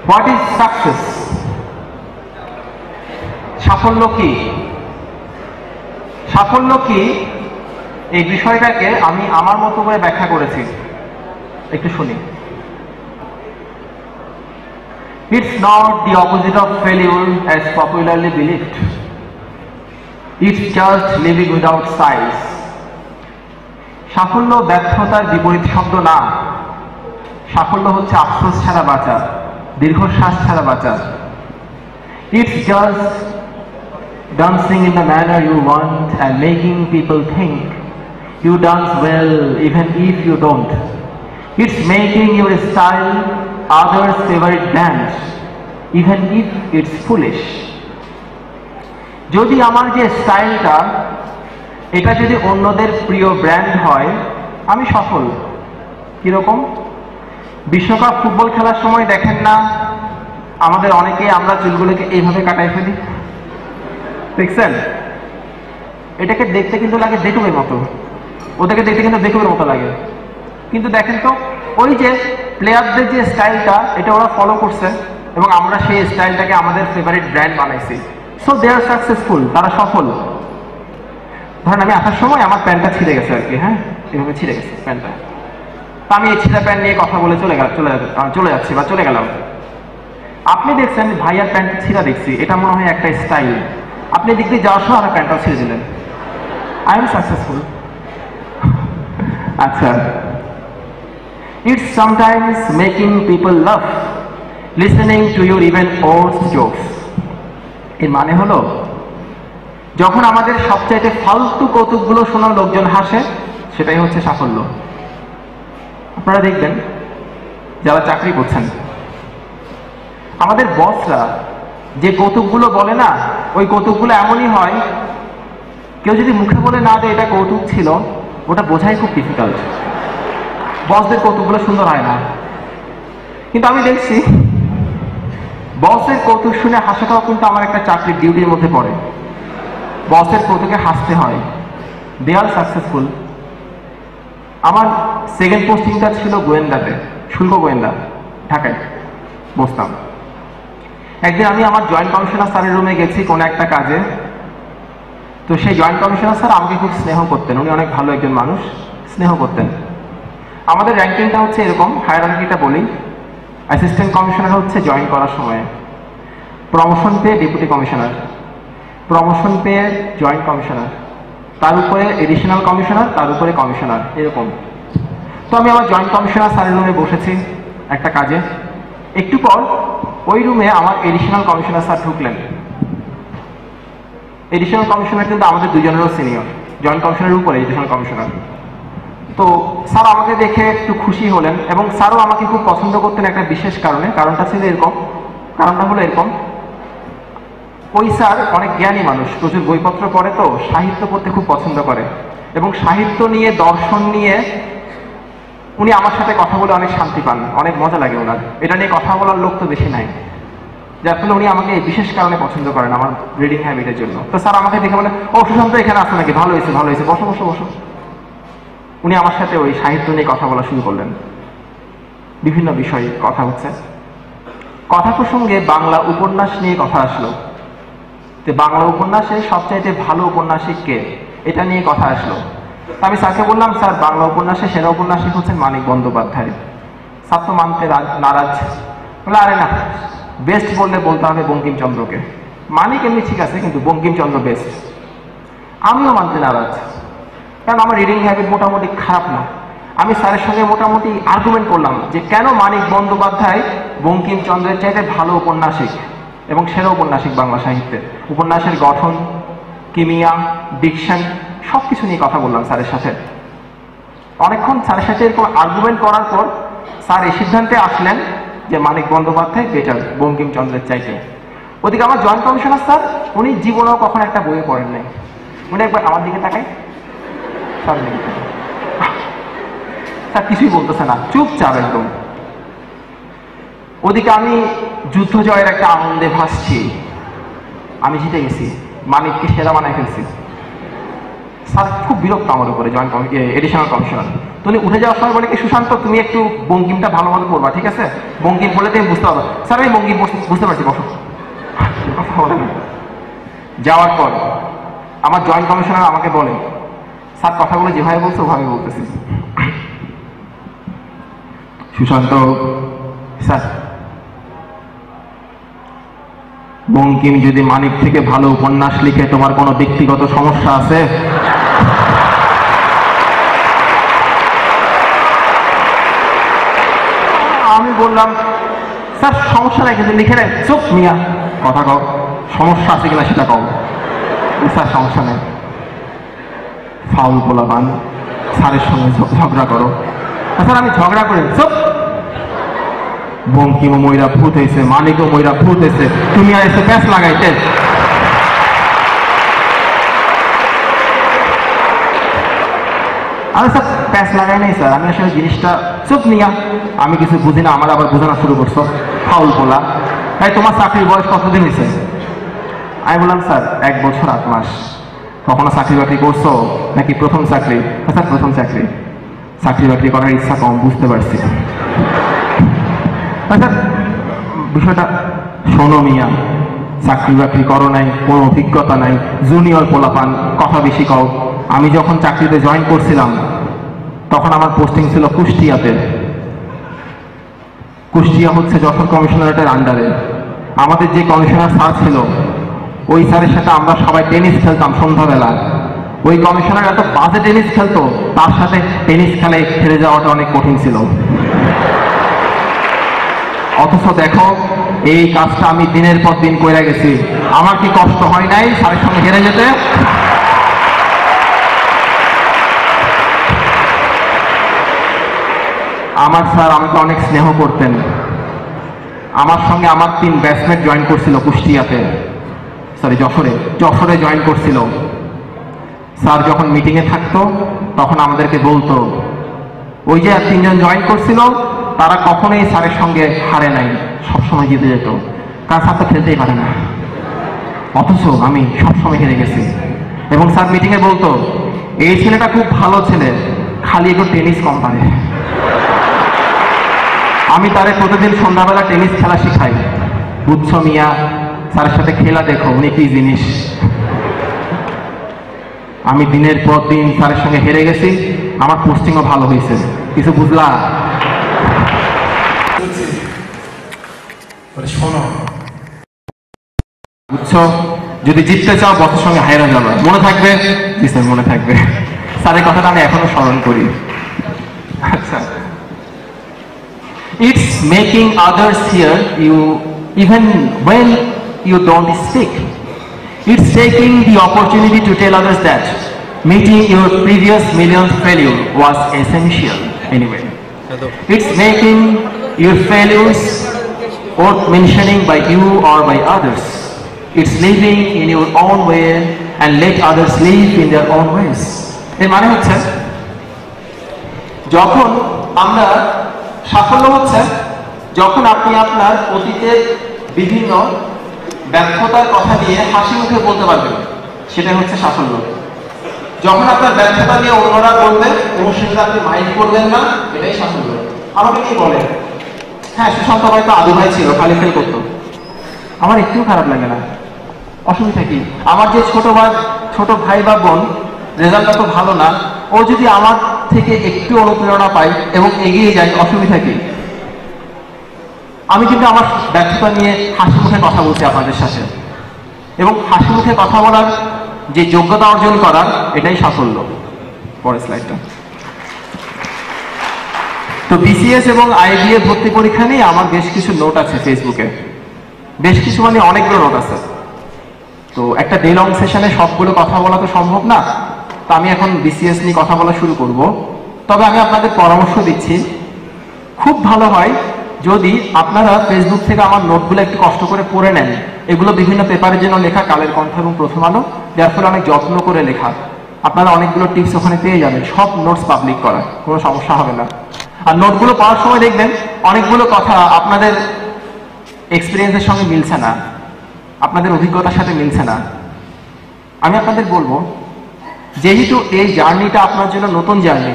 What is success? সাফল্য কি? সাফল্য কি এই বিষয়টাকে আমি আমার মতো করে ব্যাখ্যা করেছি, একটু শুনি। It's not the opposite of failure as popularly believed. It's just living without size. সাফল্য ব্যর্থতার বিপরীত শব্দ না। সাফল্য হচ্ছে আফসোস ছাড়া বাঁচা, দীর্ঘশ্বাস ছাড়া বাঁচা। It's just dancing in the manner you want and making people think you dance well even if you don't. It's making your style others' favorite dance even if it's foolish. যদি আমার যে স্টাইলটা এটা যদি অন্যদের প্রিয় ব্র্যান্ড হয়, আমি সফল। কিরকম? বিশ্বকাপ ফুটবল খেলার সময় দেখেন না আমাদের অনেকে আমরা চুলগুলোকে এইভাবে কাটাই ফেলি, দেখছেন? এটাকে দেখতে কিন্তু লাগে বেকুবের মতো, ওদেরকে দেখতে কিন্তু বেকুবের মতো লাগে। কিন্তু দেখেন তো ওই যে প্লেয়ারদের যে স্টাইলটা এটা ওরা ফলো করছে এবং আমরা সেই স্টাইলটাকে আমাদের ফেভারিট ব্র্যান্ড বানাইছি। সো দে আর সাকসেসফুল, তারা সফল। ধরেন আমি আসার সময় আমার প্যান্টটা ছিঁড়ে গেছে আর কি, হ্যাঁ এভাবে ছিঁড়ে গেছে প্যান্টটা, তো আমি এই ছিঁড়া প্যান্ট নিয়ে কথা বলে চলে যাচ্ছি বা চলে গেলাম। আপনি দেখছেন ভাইয়ার প্যান্ট ছিঁড়া দেখছি, এটা মনে হয় একটা স্টাইল, আপনি দিক দিয়ে যাওয়ার সময় আমার প্যান্টটাও ছিঁড়ে দিলেন, আই এম সাকসেসফুল। আচ্ছা, it's sometimes making people love listening to your even old jokes. এর মানে হলো যখন আমাদের সবচাইতে ফালতু কৌতুকগুলো শোনা লোকজন হাসে, সেটাই হচ্ছে সাফল্য। আপনারা দেখবেন যারা চাকরি করছেন, আমাদের বসরা যে কৌতুকগুলো বলে না, ওই কৌতুকগুলো এমনই হয় কেউ যদি মুখে বলে না যে এটা কৌতুক ছিল, ওটা বোঝাই খুব ডিফিকাল্ট। বসদের কৌতুকগুলো সুন্দর হয় না, কিন্তু আমি দেখছি বসের কৌতুক শুনে হাসাটাও কিন্তু আমার একটা চাকরির ডিউটির মধ্যে পড়ে। বসের কৌতুকে হাসতে হয়, দে আর সাকসেসফুল। আমার সেকেন্ড পোস্টিংটা ছিল গোয়েন্দাতে, শুল্ক গোয়েন্দা, ঢাকায় বসতাম। একদিন আমি আমার জয়েন্ট কমিশনার স্যারের রুমে গেছি কোনো একটা কাজে, তো সেই জয়েন্ট কমিশনার স্যার আমাকে খুব স্নেহ করতেন, উনি অনেক ভালো একজন মানুষ, স্নেহ করতেন। আমাদের র্যাঙ্কিংটা হচ্ছে এরকম, হায়ারার্কিটা বলি, অ্যাসিস্ট্যান্ট কমিশনার হচ্ছে জয়েন করার সময়, প্রমোশন পেয়ে ডেপুটি কমিশনার, প্রমোশন পেয়ে জয়েন্ট কমিশনার, তার উপরে এডিশনাল কমিশনার, তার উপরে কমিশনার, এরকম। তো আমি আমার জয়েন্ট কমিশনার স্যারের রুমে বসেছি একটা কাজে, একটু পর ওই রুমে আমার এডিশনাল কমিশনার স্যার ঢুকলেন। এডিশনাল কমিশনার কিন্তু আমাদের দুজনেরও সিনিয়র, জয়েন্ট কমিশনারের উপরে এডিশনাল কমিশনার। তো স্যার আমাকে দেখে একটু খুশি হলেন এবং স্যারও আমাকে খুব পছন্দ করতেন একটা বিশেষ কারণে। কারণটা ছিল এরকম, কারণটা হলো এরকম, ওই স্যার অনেক জ্ঞানী মানুষ, প্রচুর বইপত্র পড়ে, তো সাহিত্য পড়তে খুব পছন্দ করে এবং সাহিত্য নিয়ে দর্শন নিয়ে উনি আমার সাথে কথা বলে অনেক শান্তি পান, অনেক মজা লাগে ওনার। এটা নিয়ে কথা বলার লোক তো বেশি নাই, যার ফলে উনি আমাকে এই বিশেষ কারণে পছন্দ করেন, আমার রিডিং হ্যাবিটের জন্য। তো স্যার আমাকে দেখে বলে, ও সুশান্ত এখানে আসো নাকি, ভালো হয়েছে ভালো হয়েছে, বসো বসো বসো। উনি আমার সাথে ওই সাহিত্য নিয়ে কথা বলা শুরু করলেন, বিভিন্ন বিষয়ে কথা হচ্ছে। কথা প্রসঙ্গে বাংলা উপন্যাস নিয়ে কথা আসলো, যে বাংলা উপন্যাসে সবচাইতে ভালো উপন্যাসিক কে, এটা নিয়ে কথা আসলো। তো আমি স্যারকে বললাম, স্যার বাংলা উপন্যাসে সেরা উপন্যাসিক হচ্ছেন মানিক বন্দ্যোপাধ্যায়। স্যার তো মানতে নারাজ, বলে আরে না, বেস্ট বললে বলতে হবে বঙ্কিমচন্দ্রকে। মানিক এমনি ঠিক আছে, কিন্তু বঙ্কিমচন্দ্র বেস্ট। আমিও মানতে নারাজ, কারণ আমার রিডিং হ্যাবিট মোটামুটি খারাপ না। আমি স্যারের সঙ্গে মোটামুটি আর্গুমেন্ট করলাম যে কেন মানিক বন্দ্যোপাধ্যায় বঙ্কিমচন্দ্রের চাইতে ভালো উপন্যাসিক এবং সেরা উপন্যাসিক বাংলা সাহিত্যে। উপন্যাসের গঠন, কিমিয়া, ডিকশন সব কিছু নিয়ে কথা বললাম স্যারের সাথে। অনেকক্ষণ স্যারের সাথে এরকম আর্গুমেন্ট করার পর স্যার এই সিদ্ধান্তে আসলেন যে মানিক বন্দ্যোপাধ্যায় বেটার বঙ্কিমচন্দ্রের চাইতে। ওদিকে আমার জয়েন্ট কমিশনার স্যার, উনি জীবনেও কখনো একটা বইয়ে পড়েন নাই। উনি একবার আমার দিকে তাকায়, স্যার কিছুই বলতেছে না, চুপচাপ একদম। ওদিকে আমি যুদ্ধ জয়ের একটা আনন্দে ভাসছি, আমি জিতে গেছি, মানিককে সেরা বানায় ফেলছি। স্যার খুব বিরক্ত আমার উপরে জয়েন্ট এডিশনাল কমিশনার। তো উনি উঠে যাওয়ার সময় বলে কি, সুশান্ত তুমি একটু বঙ্কিমটা ভালো মতো করবা, ঠিক আছে? বঙ্কিম বলে তুমি বুঝতে পারবা। স্যার আমি বঙ্কিম বুঝতে পারছি, বসো। যাওয়ার পর আমার জয়েন্ট কমিশনার আমাকে বলে, স্যার কথাগুলো যেভাবে বলছো ওভাবে বলতেছি। সুশান্ত স্যার, বঙ্কিম যদি মানিক থেকে ভালো উপন্যাস লিখে তোমার কোনো ব্যক্তিগত সমস্যা আছে? আমি বললাম স্যার সমস্যা নাই, কিন্তু লিখে নেন। চুপ মিয়া, কথা কও, সমস্যা আছে কিনা সেটা কও। স্যার সমস্যা নেই। ফাউল পোলাপান স্যারের সঙ্গে ঝগড়া করো। স্যার আমি ঝগড়া করি? চুপ। বঙ্কিমও ময়রা ভূত হয়েছে, মানিকও ময়রা ভূত হয়েছে, তুমি আর এসে প্যাঁচ লাগাইতে। আমি স্যার প্যাঁচ লাগাই নাই স্যার, আমি আসলে জিনিসটা। চুপ নিয়া, আমি কিছু বুঝি না, আমার আবার বোঝানো শুরু করছো, ফাউল পোলা। তাই তোমার চাকরির বয়স কতদিন হয়েছে? আমি বললাম স্যার 1 বছর 8 মাস। কখনো চাকরি বাকরি করছো নাকি প্রথম চাকরি? স্যার প্রথম চাকরি। চাকরি বাকরি করার ইচ্ছা কম, বুঝতে পারছি। স্যার বিষয়টা শোনো মিয়া, চাকরি বাকরি করো নাই, কোনো অভিজ্ঞতা নাই, জুনিয়র পোলাপান, কথা বেশি কও। আমি যখন চাকরিতে জয়েন করছিলাম তখন আমার পোস্টিং ছিল কুষ্টিয়াতে। কুষ্টিয়া হচ্ছে যশোর কমিশনারেটের আন্ডারে। আমাদের যে কমিশনার স্যার ছিল, ওই স্যারের সাথে আমরা সবাই টেনিস খেলতাম সন্ধ্যাবেলা। ওই কমিশনার এত বাজে টেনিস খেলতো, তার সাথে টেনিস খেলায় হেরে যাওয়াটা অনেক কঠিন ছিল। অথচ দেখো, এই কাজটা আমি দিনের পর দিন করে গেছি। আমার কি কষ্ট হয় নাই স্যারের সঙ্গে হেরে যেতে? আমার স্যার আমাকে অনেক স্নেহ করতেন। আমার সঙ্গে আমার 3 ব্যাচমেট জয়েন করছিল কুষ্টিয়াতে, সরি যশোরে জয়েন করছিল। স্যার যখন মিটিংয়ে থাকতো তখন আমাদেরকে বলতো, ওই যে 3 জন জয়েন করছিল তারা কখনোই স্যারের সঙ্গে হারে নাই, সবসময় জিতে যেত, কারণ স্যার তো খেলতেই পারে না। অথচ আমি সবসময় হেরে গেছি। এবং স্যার মিটিংয়ে বলতো, এই ছেলেটা খুব ভালো ছেলে, খালি একটু টেনিস কম পারে। আমি তারে প্রতিদিন সন্ধ্যাবেলা টেনিস খেলা শিখাই। বুঝছো মিয়া, স্যারের সাথে খেলা দেখো উনি কি জিনিস। আমি দিনের পর দিন স্যারের সঙ্গে হেরে গেছি, আমার পোস্টিংও ভালো হয়েছে। কিছু বুঝলা? শোনো, বুঝছো, যদি জিততে চাও বসের সঙ্গে হাইরা যাবে, মনে থাকবে? জি স্যার মনে থাকবে। স্যারের কথাটা আমি এখনো স্মরণ করি। আচ্ছা, it's making others hear you even when you don't speak. It's taking the opportunity to tell others that meeting your previous million failure was essential anyway. It's making your failures worth mentioning by you or by others. It's living in your own way and let others live in their own ways. এর মানে হচ্ছে, যখন আমরা সাফল্য হচ্ছে যখন আপনি আপনার অতীতের বিভিন্ন ব্যর্থতার কথা নিয়ে হাসি মুখে বলতে পারবেন, সেটাই হচ্ছে সাফল্য। যখন আপনার ব্যর্থতা নিয়ে অন্যরা বলবে এবং সেটা আপনি মাইন্ড করবেন না, এটাই সাফল্য। আমাকে কি বলে, হ্যাঁ সুশান্ত হয়তো আদু ভাই ছিল, খালি ফেল করতো, আমার একটুও খারাপ লাগে না, অসুবিধা কি? আমার যে ছোট ভাই বা বোন রেজাল্ট তো ভালো না, ও যদি আমার থেকে একটু অনুপ্রেরণা পায় এবং এগিয়ে যায়, অসুবিধা কি? আমি কিন্তু আমার ব্যর্থতা নিয়ে হাসি মুখে কথা বলছি আপনাদের সাথে, এবং হাসি মুখে কথা বলার যে যোগ্যতা অর্জন করার, এটাই সাফল্য। পরের স্লাইডটা। তো বিসিএস এবং আইবিএ ভর্তি পরীক্ষা নিয়ে আমার বেশ কিছু নোট আছে ফেসবুকে, বেশ কিছু মানে অনেকগুলো নোট আছে। তো একটা ডে লং সেশনে সবগুলো কথা বলা তো সম্ভব না, তো আমি এখন বিসিএস নিয়ে কথা বলা শুরু করব। তবে আমি আপনাদের পরামর্শ দিচ্ছি, খুব ভালো হয় যদি আপনারা ফেসবুক থেকে আমার নোটগুলো একটু কষ্ট করে পড়ে নেন। এগুলো বিভিন্ন পেপারের জন্য লেখা, কালের কণ্ঠ এবং প্রথম আলো, যার ফলে অনেক যত্ন করে লেখা। আপনারা অনেকগুলো টিপস ওখানে পেয়ে যাবেন, সব নোটস পাবলিক করা, কোনো সমস্যা হবে না। আর নোটগুলো পড়ার সময় দেখবেন অনেকগুলো কথা আপনাদের এক্সপিরিয়েন্সের সঙ্গে মিলছে না, আপনাদের অভিজ্ঞতার সাথে মিলছে না। আমি আপনাদের বলবো, যেহেতু এই জার্নিটা আপনার জন্য নতুন জার্নি,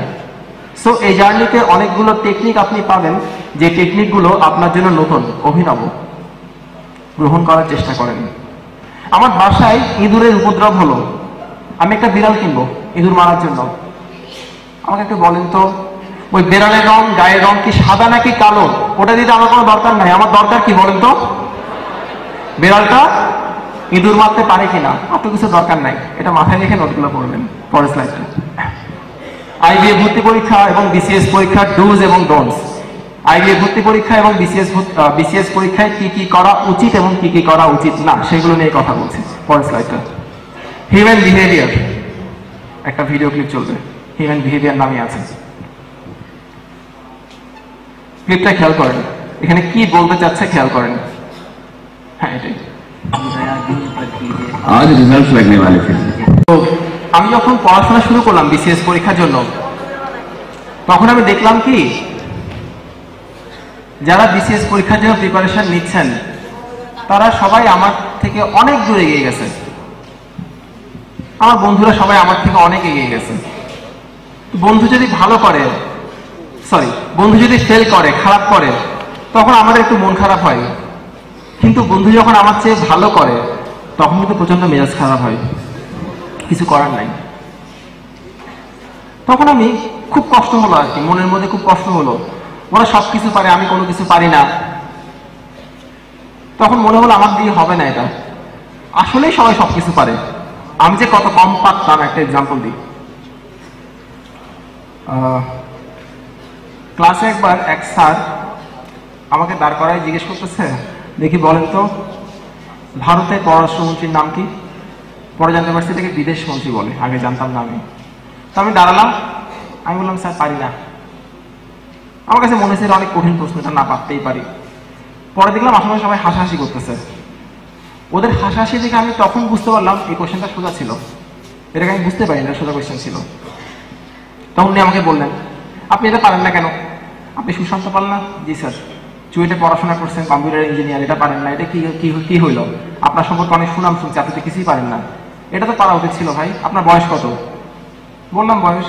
সো এই জার্নিতে অনেকগুলো টেকনিক আপনি পাবেন, যে টেকনিকগুলো আপনার জন্য নতুন, অভিনব। গ্রহণ করার চেষ্টা করেন। আমার বাসায় ইঁদুরের উপদ্রব হলো, আমি একটা বিড়াল কিনবো ইঁদুর মারার জন্য। আমাকে একটু বলেন তো, ওই বিড়ালের রং, গায়ের রং কি সাদা নাকি কালো, ওটা দিতে আমার কোনো দরকার নাই। আমার দরকার কি বলেন তো, বিড়ালটা ইঁদুর মারতে পারে কিনা, এত কিছু দরকার নাই। এটা মাথায় রেখে নোটগুলো পড়বেন। পরের স্লাইডটা। আইবিএ ভর্তি পরীক্ষা এবং বিসিএস পরীক্ষার ডুজ এবং ডোন্টস। আইবিএ ভর্তি পরীক্ষা এবং বিসিএস পরীক্ষায় কি কি করা উচিত এবং কি কি করা উচিত না, সেগুলো নিয়ে কথা বলছি। পরের স্লাইডটা। হিউম্যান বিহেভিয়ার, একটা ভিডিও ক্লিপ চলবে, হিউম্যান বিহেভিয়ার নামে আছে। ক্লিপটা খেয়াল করেন, এখানে কি বলতে চাচ্ছে খেয়াল করেন। হ্যাঁ, এটাই। आज रिजल्ट लगने वाले थे। তো আমি যখন পড়াশোনা শুরু করলাম বিসিএস পরীক্ষার জন্য, তখন আমি দেখলাম কি, যারা বিসিএস পরীক্ষার জন্য প্রিপারেশন নিচ্ছেন তারা সবাই আমার থেকে অনেক দূর এগিয়ে গেছে। আমার বন্ধুরা সবাই আমার থেকে অনেক এগিয়ে গেছে। বন্ধু যদি ভালো করে, বন্ধু যদি ফেল করে, খারাপ করে, তখন আমাদের একটু মন খারাপ হয়। কিন্তু বন্ধু যখন আমার চেয়ে ভালো করে, তখন কিন্তু প্রচন্ড মেজাজ খারাপ হয়, কিছু করার নাই। তখন আমি খুব কষ্ট হলো আর কি, মনের মধ্যে খুব কষ্ট হলো, ওরা সবকিছু পারে, আমি কোনো কিছু পারি না। তখন মনে হলো আমার দিয়ে হবে না এটা, আসলেই সবাই সবকিছু পারে, আমি যে কত কম পারতাম। একটা এক্সাম্পল দিই। ক্লাসে একবার এক স্যার আমাকে দাঁড় করায় জিজ্ঞেস করতেছে, দেখি বলেন তো ভারতের পররাষ্ট্রমন্ত্রীর নাম কি? পরে জানতে পারছি থেকে বিদেশ মন্ত্রী বলে, আগে জানতাম না আমি। তো আমি দাঁড়ালাম, আমি বললাম স্যার পারি না। আমার কাছে মনে হচ্ছে অনেক কঠিন প্রশ্নটা, না পারতেই পারি। পরে দেখলাম আশেপাশে সবাই হাসাহাসি করতেছে। ওদের হাসাহাসি দেখে আমি তখন বুঝতে পারলাম এই কোয়েশ্চেনটা সোজা ছিল, এটাকে আমি বুঝতে পারি না সোজা কোয়েশ্চেন ছিল। তখন উনি আমাকে বললেন, আপনি এটা পারেন না কেন? আপনি সুশান্ত পাল না? জি স্যার। চুয়েটে পড়াশোনা করছেন, কম্পিউটার ইঞ্জিনিয়ার, এটা পারেন না, এটা কি কি হইলো? আপনার সম্পর্কে অনেক সুনাম শুনছি, আপনি তো কিছুই পারেন না, এটা তো পারা উচিত ছিল ভাই। আপনার বয়স কত? বললাম বয়স।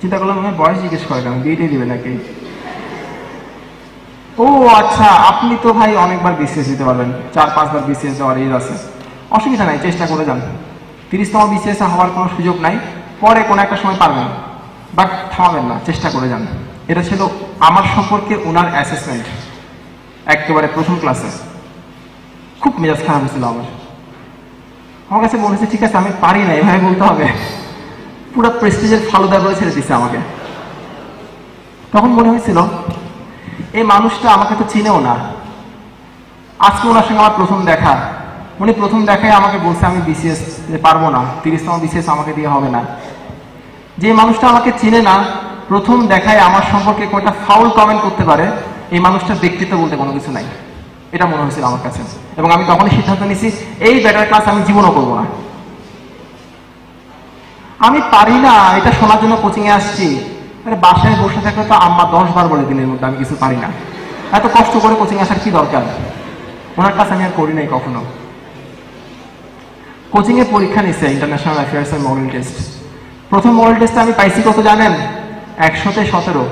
চিন্তা করলাম আমি বয়স জিজ্ঞেস করে কেন, বিয়েটাই দিবে নাকি? ও আচ্ছা, আপনি তো ভাই অনেকবার বিসিএস দিতে পারবেন, 4-5 বার বিসিএস দেওয়ার এজ আছে, অসুবিধা নাই, চেষ্টা করে যান। 30তম বিসিএস হওয়ার কোনো সুযোগ নাই, পরে কোনো একটা সময় পারবেন, বাট থামাবেন না, চেষ্টা করে যান। এটা ছিল আমার সম্পর্কে ওনার অ্যাসেসমেন্ট একেবারে প্রথম ক্লাসে। খুব মেজাজ খারাপ হয়েছিল আমার কাছে মনে হচ্ছে ঠিক আছে আমি পারি না, এভাবে বলতে হবে। পুরো প্রেস্টিজের ফালুদা করে ছেড়ে দিচ্ছে আমাকে। তখন মনে হয়েছিল এই মানুষটা আমাকে তো চিনেও না, আজকে ওনার সঙ্গে আমার প্রথম দেখা, উনি প্রথম দেখায় আমাকে বলছে আমি বিসিএস পারবো না, 30তম বিসিএস আমাকে দিয়ে হবে না। যে মানুষটা আমাকে চিনে না, প্রথম দেখায় আমার সম্পর্কে কোনটা ফাউল কমেন্ট করতে পারে, এই মানুষটার ব্যক্তিত্ব বলতে কোনো কিছু নাই, এটা মনে হয়েছিল আমার কাছে। এবং আমি তখনই সিদ্ধান্ত নিয়েছি এই ব্যাটার ক্লাস আমি জীবনও করবো না। আমি পারি না এটা শোনার জন্য কোচিং এ আসছি, বাসায় বসে থাকলে তো আম্মা 10 বার বলে দিনের মধ্যে আমি কিছু পারি না, এত কষ্ট করে কোচিং আসার কি দরকার? ওনার কাছে আমি আর করি নাই কখনো। কোচিং এ পরীক্ষা নিচ্ছে ইন্টারন্যাশনাল অ্যাফেয়ার্স এর মডেল টেস্ট। প্রথম মডেল টেস্টে আমি পাইছি কত জানেন? 100-তে 17।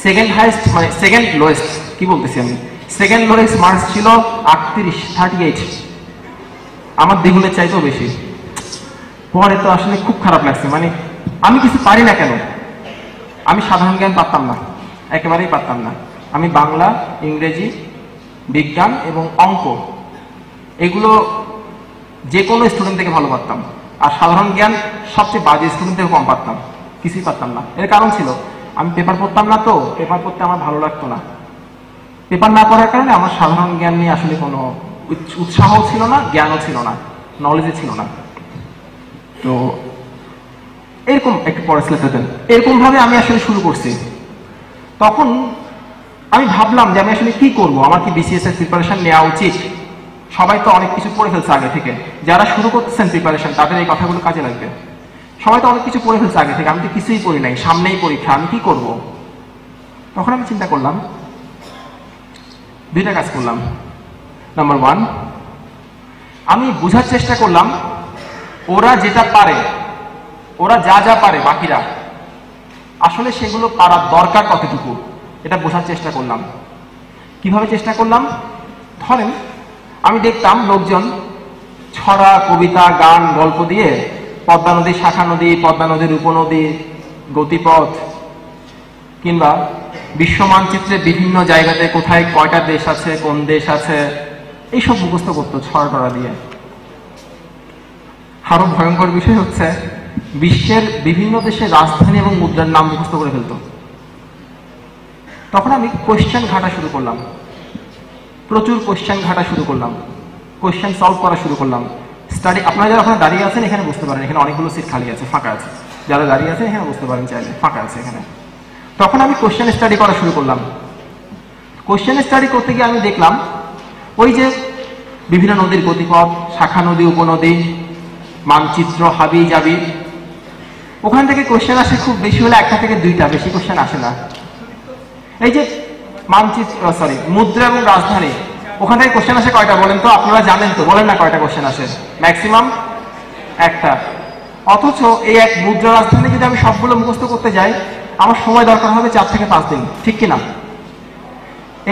সেকেন্ড হাইস্ট, মানে সেকেন্ড লোয়েস্ট, কি বলতেছি আমি, সেকেন্ড লোয়েস্ট মার্কস ছিল 38, আমার দ্বিগুণের চাইতেও বেশি। পরে তো আসলে খুব খারাপ লাগছে, মানে আমি কিছু পারি না কেন? আমি সাধারণ জ্ঞান পারতাম না, একেবারেই পারতাম না। আমি বাংলা, ইংরেজি, বিজ্ঞান এবং অঙ্ক এগুলো যে কোনো স্টুডেন্ট থেকে ভালো পারতাম, আর সাধারণ জ্ঞান সবচেয়ে বাজে স্টুডেন্ট থেকে কম পারতাম, কিছুই পারতাম না। এর কারণ ছিল আমি পেপার পড়তাম না, তো পেপার পড়তে আমার ভালো লাগতো না। পেপার না পড়ার কারণে আমার সাধারণ জ্ঞান নিয়ে আসলে কোনো উৎসাহ ছিল না, জ্ঞানও ছিল না, নলেজও ছিল না। তো এরকম একটু পরে স্লেটে দেন, এরকম ভাবে আমি আসলে শুরু করছি। তখন আমি ভাবলাম যে আমি আসলে কি করব, আমার কি বিসিএস এর প্রিপারেশন নেওয়া উচিত? সবাই তো অনেক কিছু পড়ে ফেলছে আগে থেকে, যারা শুরু করতেছেন প্রিপারেশন তাদের এই কথাগুলো কাজে লাগবে। সবাই তো অনেক কিছু পড়ে ফেলছে আগে থেকে, আমি তো কিছুই পড়ি নাই, সামনেই পরীক্ষা, আমি কি করব? তখন আমি চিন্তা করলাম, দুইটা কাজ করলাম। নাম্বার 1, আমি বোঝার চেষ্টা করলাম ওরা যেটা পারে, ওরা যা যা পারে বাকিরা, আসলে সেগুলো পারার দরকার কতটুকু এটা বোঝার চেষ্টা করলাম। কিভাবে চেষ্টা করলাম? ধরেন আমি দেখতাম লোকজন ছড়া, কবিতা, গান, গল্প দিয়ে পদ্মা নদীর শাখা নদী, পদ্মা নদীর উপনদী, গতিপথ কিংবা বিশ্ব মানচিত্রে বিভিন্ন জায়গাতে কোথায় কয়টা দেশ আছে, কোন দেশ আছে, এইসব মুখস্থ করতো ছড়া টড়া দিয়ে। আরো ভয়ঙ্কর বিষয় হচ্ছে বিশ্বের বিভিন্ন দেশের রাজধানী এবং মুদ্রার নাম মুখস্থ করে ফেলতো। তখন আমি কোয়েশ্চেন ঘাটা শুরু করলাম, প্রচুর কোয়েশ্চেন ঘাটা শুরু করলাম, কোয়েশ্চেন সলভ করা শুরু করলাম। স্টাডি, আপনারা যারা ওখানে দাঁড়িয়ে আছেন এখানে বুঝতে পারেন, এখানে অনেকগুলো সিট খালি আছে, ফাঁকা আছে, যারা দাঁড়িয়ে আছেন এখানে বুঝতে পারেন চাইলে, ফাঁকা আছে এখানে। তখন আমি কোয়েশ্চেন স্টাডি করা শুরু করলাম। কোয়েশ্চেন স্টাডি করতে গিয়ে আমি দেখলাম ওই যে বিভিন্ন নদীর গতিপথ, শাখা নদী, উপনদী, মানচিত্র, হাবি জাবি, ওখান থেকে কোয়েশ্চেন আসে খুব বেশি হলে একটা থেকে দুইটা, বেশি কোয়েশ্চেন আসে না। এই যে মানচিত্র, মুদ্রা এবং রাজধানী, ওখান থেকে কোয়েশ্চেন আসে কয়টা বলেন তো? আপনারা জানেন তো, বলেন না কয়টা কোয়েশ্চেন আসে? ম্যাক্সিমাম একটা। অথচ এই এক মুদ্রা রাজধানী যদি আমি সবগুলো মুখস্থ করতে যাই আমার সময় দরকার হবে 4 থেকে 5 দিন, ঠিক কিনা?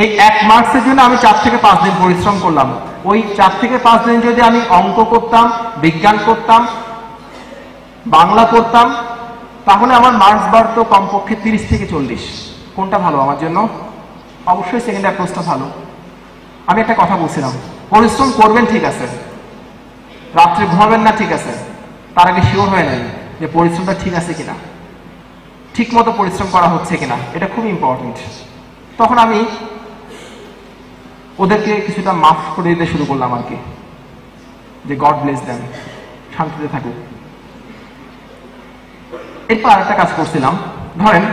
এই 1 মার্কসের জন্য আমি 4 থেকে 5 দিন পরিশ্রম করলাম। ওই 4 থেকে 5 দিন যদি আমি অঙ্ক করতাম, বিজ্ঞান করতাম, বাংলা করতাম, তাহলে আমার মার্কস বাড়তো কমপক্ষে 30 থেকে 40। কোনটা ভালো আমার জন্য? অবশ্যই সেকেন্ড অ্যাপ্রোচটা ভালো। আমি একটা কথা বলছিলাম, পরিশ্রম করবেন ঠিক আছে, রাত্রে ঘুমাবেন না ঠিক আছে, তার আগে শিওর হয়ে নেন যে পরিশ্রমটা ঠিক আছে কিনা, ঠিক মতো পরিশ্রম করা হচ্ছে কিনা, এটা খুব ইম্পর্টেন্ট। তখন আমি ওদেরকে কিছুটা মাফ করে দিতে শুরু করলাম আর কি, যে গড ব্লেস দেম, শান্তিতে থাকুক। এরপর আরেকটা কাজ করছিলাম, ধরেন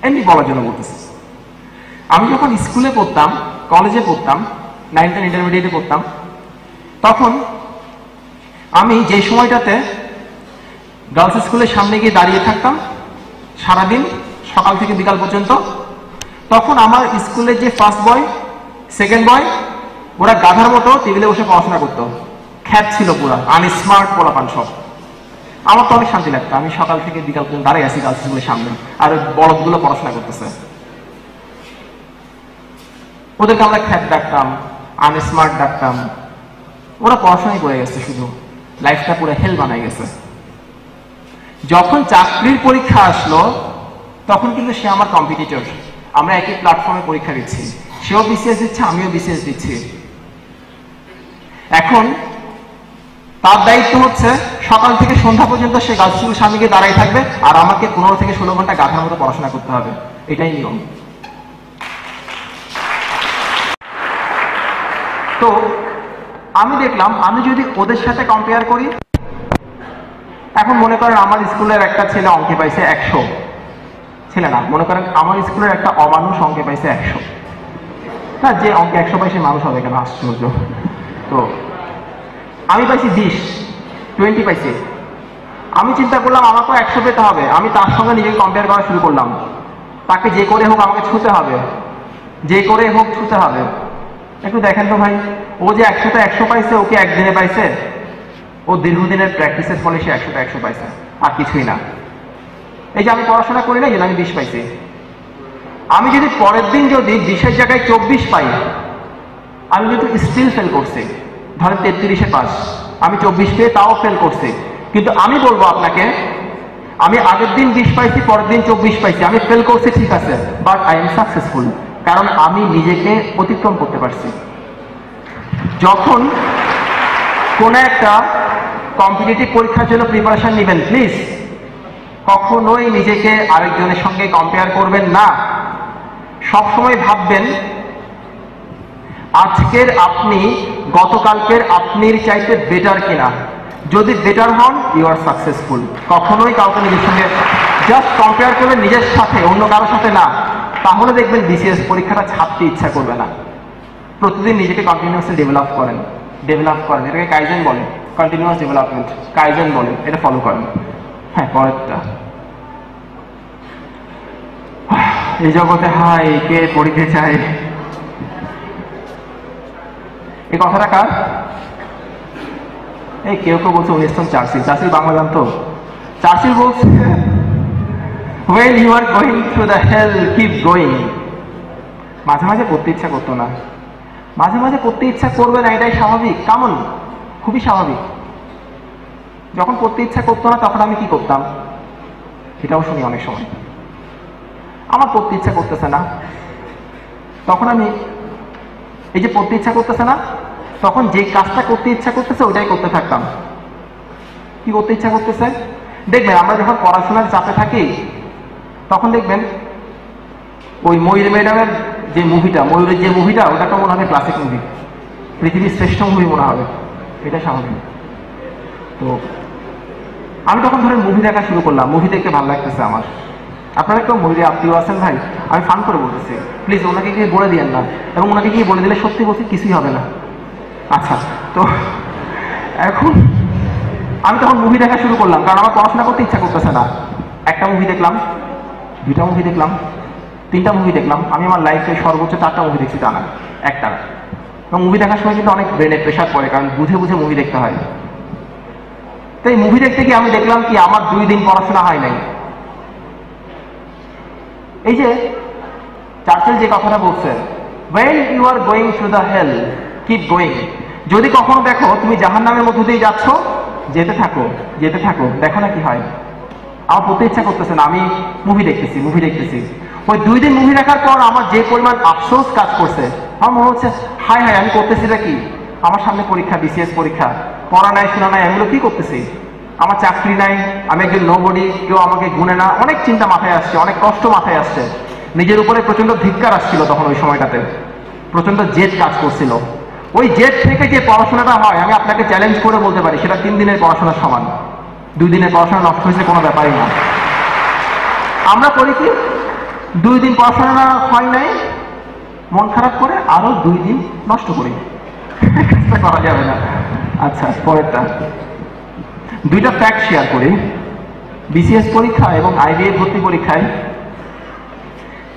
এমনি বলার জন্য বলতেছি, আমি যখন স্কুলে পড়তাম, কলেজে পড়তাম, 9 10 ইন্টারমিডিয়েটে পড়তাম, তখন আমি যে সময়টাতে গার্লস স্কুলের সামনে গিয়ে দাঁড়িয়ে থাকতাম সারাদিন সকাল থেকে বিকাল পর্যন্ত, তখন আমার স্কুলের যে ফার্স্ট বয়, সেকেন্ড বয়, ওরা গাধার মতো টেবিলে বসে পড়াশোনা করতো, খ্যাত ছিল পুরা, আনস্মার্ট পোলাপান সব। আমার তো অনেক শান্তি লাগতো, আমি সকাল থেকে বিকাল পর্যন্ত দাঁড়িয়ে আছি গার্লস স্কুলের সামনে, আর বড়গুলো পড়াশোনা করতেছে। ওদেরকে আমরা খ্যাত ডাকতাম, আনস্মার্ট ডাকতাম, ওরা পড়াশোনাই করে গেছে, শুধু লাইফটা পুরো হেল বানাই গেছে। যখন চাকরির পরীক্ষা আসলো তখন কিন্তু সে আমার কম্পিটিটর, আমরা একই প্ল্যাটফর্মে পরীক্ষা দিচ্ছি, সেও বিসিএস দিচ্ছে, আমিও বিসিএস দিচ্ছি। এখন তার দায়িত্ব হচ্ছে সকাল থেকে সন্ধ্যা পর্যন্ত সে গার্লস স্কুলের সামনে গিয়ে দাঁড়াই থাকবে, আর আমাকে 15 থেকে 16 ঘন্টা গাধার মতো পড়াশোনা করতে হবে, এটাই নিয়ম। তো আমি দেখলাম আমি যদি ওদের সাথে কম্পেয়ার করি, এখন মনে করেন আমার স্কুলের একটা ছেলে অঙ্কে পাইছে 100, ছেলে না, মনে করেন আমার স্কুলের একটা অমানুষ অঙ্কে পাইছে 100, না যে অঙ্কে 100 পাইছে মানুষ হবে কেন, আশ্চর্য। তো আমি পাইছি 20 পাইছি। আমি চিন্তা করলাম আমাকেও 100 পেতে হবে, আমি তার সঙ্গে নিজেকে কম্পেয়ার করা শুরু করলাম, তাকে যে করে হোক আমাকে ছুতে হবে, যে করে হোক ছুতে হবে। একটু দেখেন তো ভাই, ও যে 100টা 100 পাইছে, ওকে একদিনে পাইছে? ও দীর্ঘদিনের প্র্যাকটিসের ফলে সে 100টা 100 পাইছে, আর কিছুই না। এই যে আমি পড়াশোনা করি না, এই জন্য আমি 20 পাইছি। আমি যদি পরের দিন যদি 20-এর জায়গায় 24 পাই, আমি কিন্তু স্টিল ফেল করছি। ধরেন 33-এ পাস, আমি 24 পেয়ে তাও ফেল করছি, কিন্তু আমি বলবো আপনাকে আমি আগের দিন 20 পাইছি, পরের দিন 24 পাইছি, আমি ফেল করছি ঠিক আছে, বাট আই এম সাকসেসফুল, কারণ আমি নিজেকে অতিক্রম করতে পারছি। যখন কোন একটা কম্পিটিটিভ পরীক্ষার জন্য প্রিপারেশন নেবেন, প্লিজ কখনোই নিজেকে আরেকজনের সঙ্গে কম্পেয়ার করবেন না। সবসময় ভাববেন আজকের আপনি গতকালকের আপনির চাইতে বেটার কিনা। যদি বেটার হন, ইউ আর সাকসেসফুল। কখনোই কাউকে নিজের সঙ্গে জাস্ট কম্পেয়ার করবেন, নিজের সাথে, অন্য কারোর সাথে না, তাহলে দেখবেন বিসিএস পরীক্ষাটা ছাড়তে ইচ্ছা করবে না। প্রতিদিন নিজেকে কন্টিনিউয়াসলি ডেভেলপ করেন, এটাকে কাইজেন বলে, কন্টিনিউয়াস ডেভেলপমেন্ট, কাইজেন বলে, এটা ফলো করেন। হ্যাঁ, পরেরটা, এই জগতে হাই কে পড়িতে চায়, এই কথাটা কার? এই কেউ কেউ বলছে উইনস্টন চার্চিল, চার্চিল বাংলা জানতো? চার্চিল বলছে when you are going through the hell keep going। মাঝে মাঝে পড়তে ইচ্ছা করতো না, মাঝে মাঝে পড়তে ইচ্ছা করবে না, এটাই স্বাভাবিক, কেমন, খুবই স্বাভাবিক। যখন পড়তে ইচ্ছা করতো না তখন আমি কি করতাম, এটাও শুনি অনেক সময়। আমার পড়তে ইচ্ছা করতেছে না, তখন আমি এই যে পড়তে ইচ্ছা করতেছে না, তখন যে কাজটা করতে ইচ্ছা করতেছে ওইটাই করতে থাকতাম। কি করতে ইচ্ছা করতেছে? দেখবেন আমরা যখন পড়াশোনার চাপে থাকি তখন দেখবেন ওই ময়ূর ম্যাডামের যে মুভিটা, ময়ূরের যে মুভিটা, ওটা তো মনে হবে ক্লাসিক মুভি, পৃথিবীর শ্রেষ্ঠ মুভি মনে হবে, এটা স্বাভাবিক। তো আমি তখন ধরেন মুভি দেখা শুরু করলাম, মুভি দেখতে ভালো লাগতেছে আমার। আপনারা কেউ ময়ূরে আত্মীয় আছেন ভাই? আমি ফান করে বলতেছি, প্লিজ ওনাকে গিয়ে বলে দিয়েন না, এবং ওনাকে গিয়ে বলে দিলে সত্যি বলছি কিছুই হবে না। আচ্ছা, তো এখন আমি তখন মুভি দেখা শুরু করলাম, কারণ আমার পড়াশোনা করতে ইচ্ছা করতেছে না। একটা মুভি দেখলাম, দুইটা মুভি দেখলাম, তিনটা মুভি দেখলাম। আমি আমার লাইফে সর্বোচ্চ 4টা মুভি দেখছি টানা, একটা। এবং মুভি দেখার সময় কিন্তু অনেক ব্রেনে প্রেশার পড়ে, কারণ বুঝে বুঝে মুভি দেখতে হয়। তো এই মুভি দেখতে গিয়ে আমি দেখলাম কি আমার 2 দিন পড়াশোনা হয় নাই। এই যে চার্চিল যে কথাটা বলছে, when you are going through the hell keep going। যদি কখনো দেখো তুমি জাহান্নামের মধ্য দিয়ে যাচ্ছ, যেতে থাকো, যেতে থাকো, দেখো না কি হয়। আমার পড়তে ইচ্ছা করতেছে না, আমি মুভি দেখতেছি, মুভি দেখতেছি। ওই 2 দিন মুভি দেখার পর আমার যে পরিমাণ আফসোস কাজ করছে, আমার মনে হচ্ছে হায় হায় আমি করতেছিটা কি, আমার সামনে পরীক্ষা, বিসিএস পরীক্ষা, পড়া নাই, শোনা নাই, এগুলো কি করতেছি, আমার চাকরি নাই, আমি একজন নোবডি, কেউ আমাকে গুনে না, অনেক চিন্তা মাথায় আসছে, অনেক কষ্ট মাথায় আসছে। নিজের উপরে প্রচন্ড ধিক্কার আসছিল তখন, ওই সময়টাতে প্রচন্ড জেদ কাজ করছিল। ওই জেদ থেকে যে পড়াশোনাটা হয়, আমি আপনাকে চ্যালেঞ্জ করে বলতে পারি সেটা 3 দিনের পড়াশোনার সমান। 2 দিনের পড়াশোনা নষ্ট হয়েছে কোনো ব্যাপারই না। আমরা করি কি, 2 দিন পড়াশোনা হয় নাই, মন খারাপ করে আরো 2 দিন নষ্ট করি, কাজটা করা যাবে না। আচ্ছা, পরেরটা 2টা ফ্যাক্ট শেয়ার করি। বিসিএস পরীক্ষা এবং আইবিএ ভর্তি পরীক্ষায়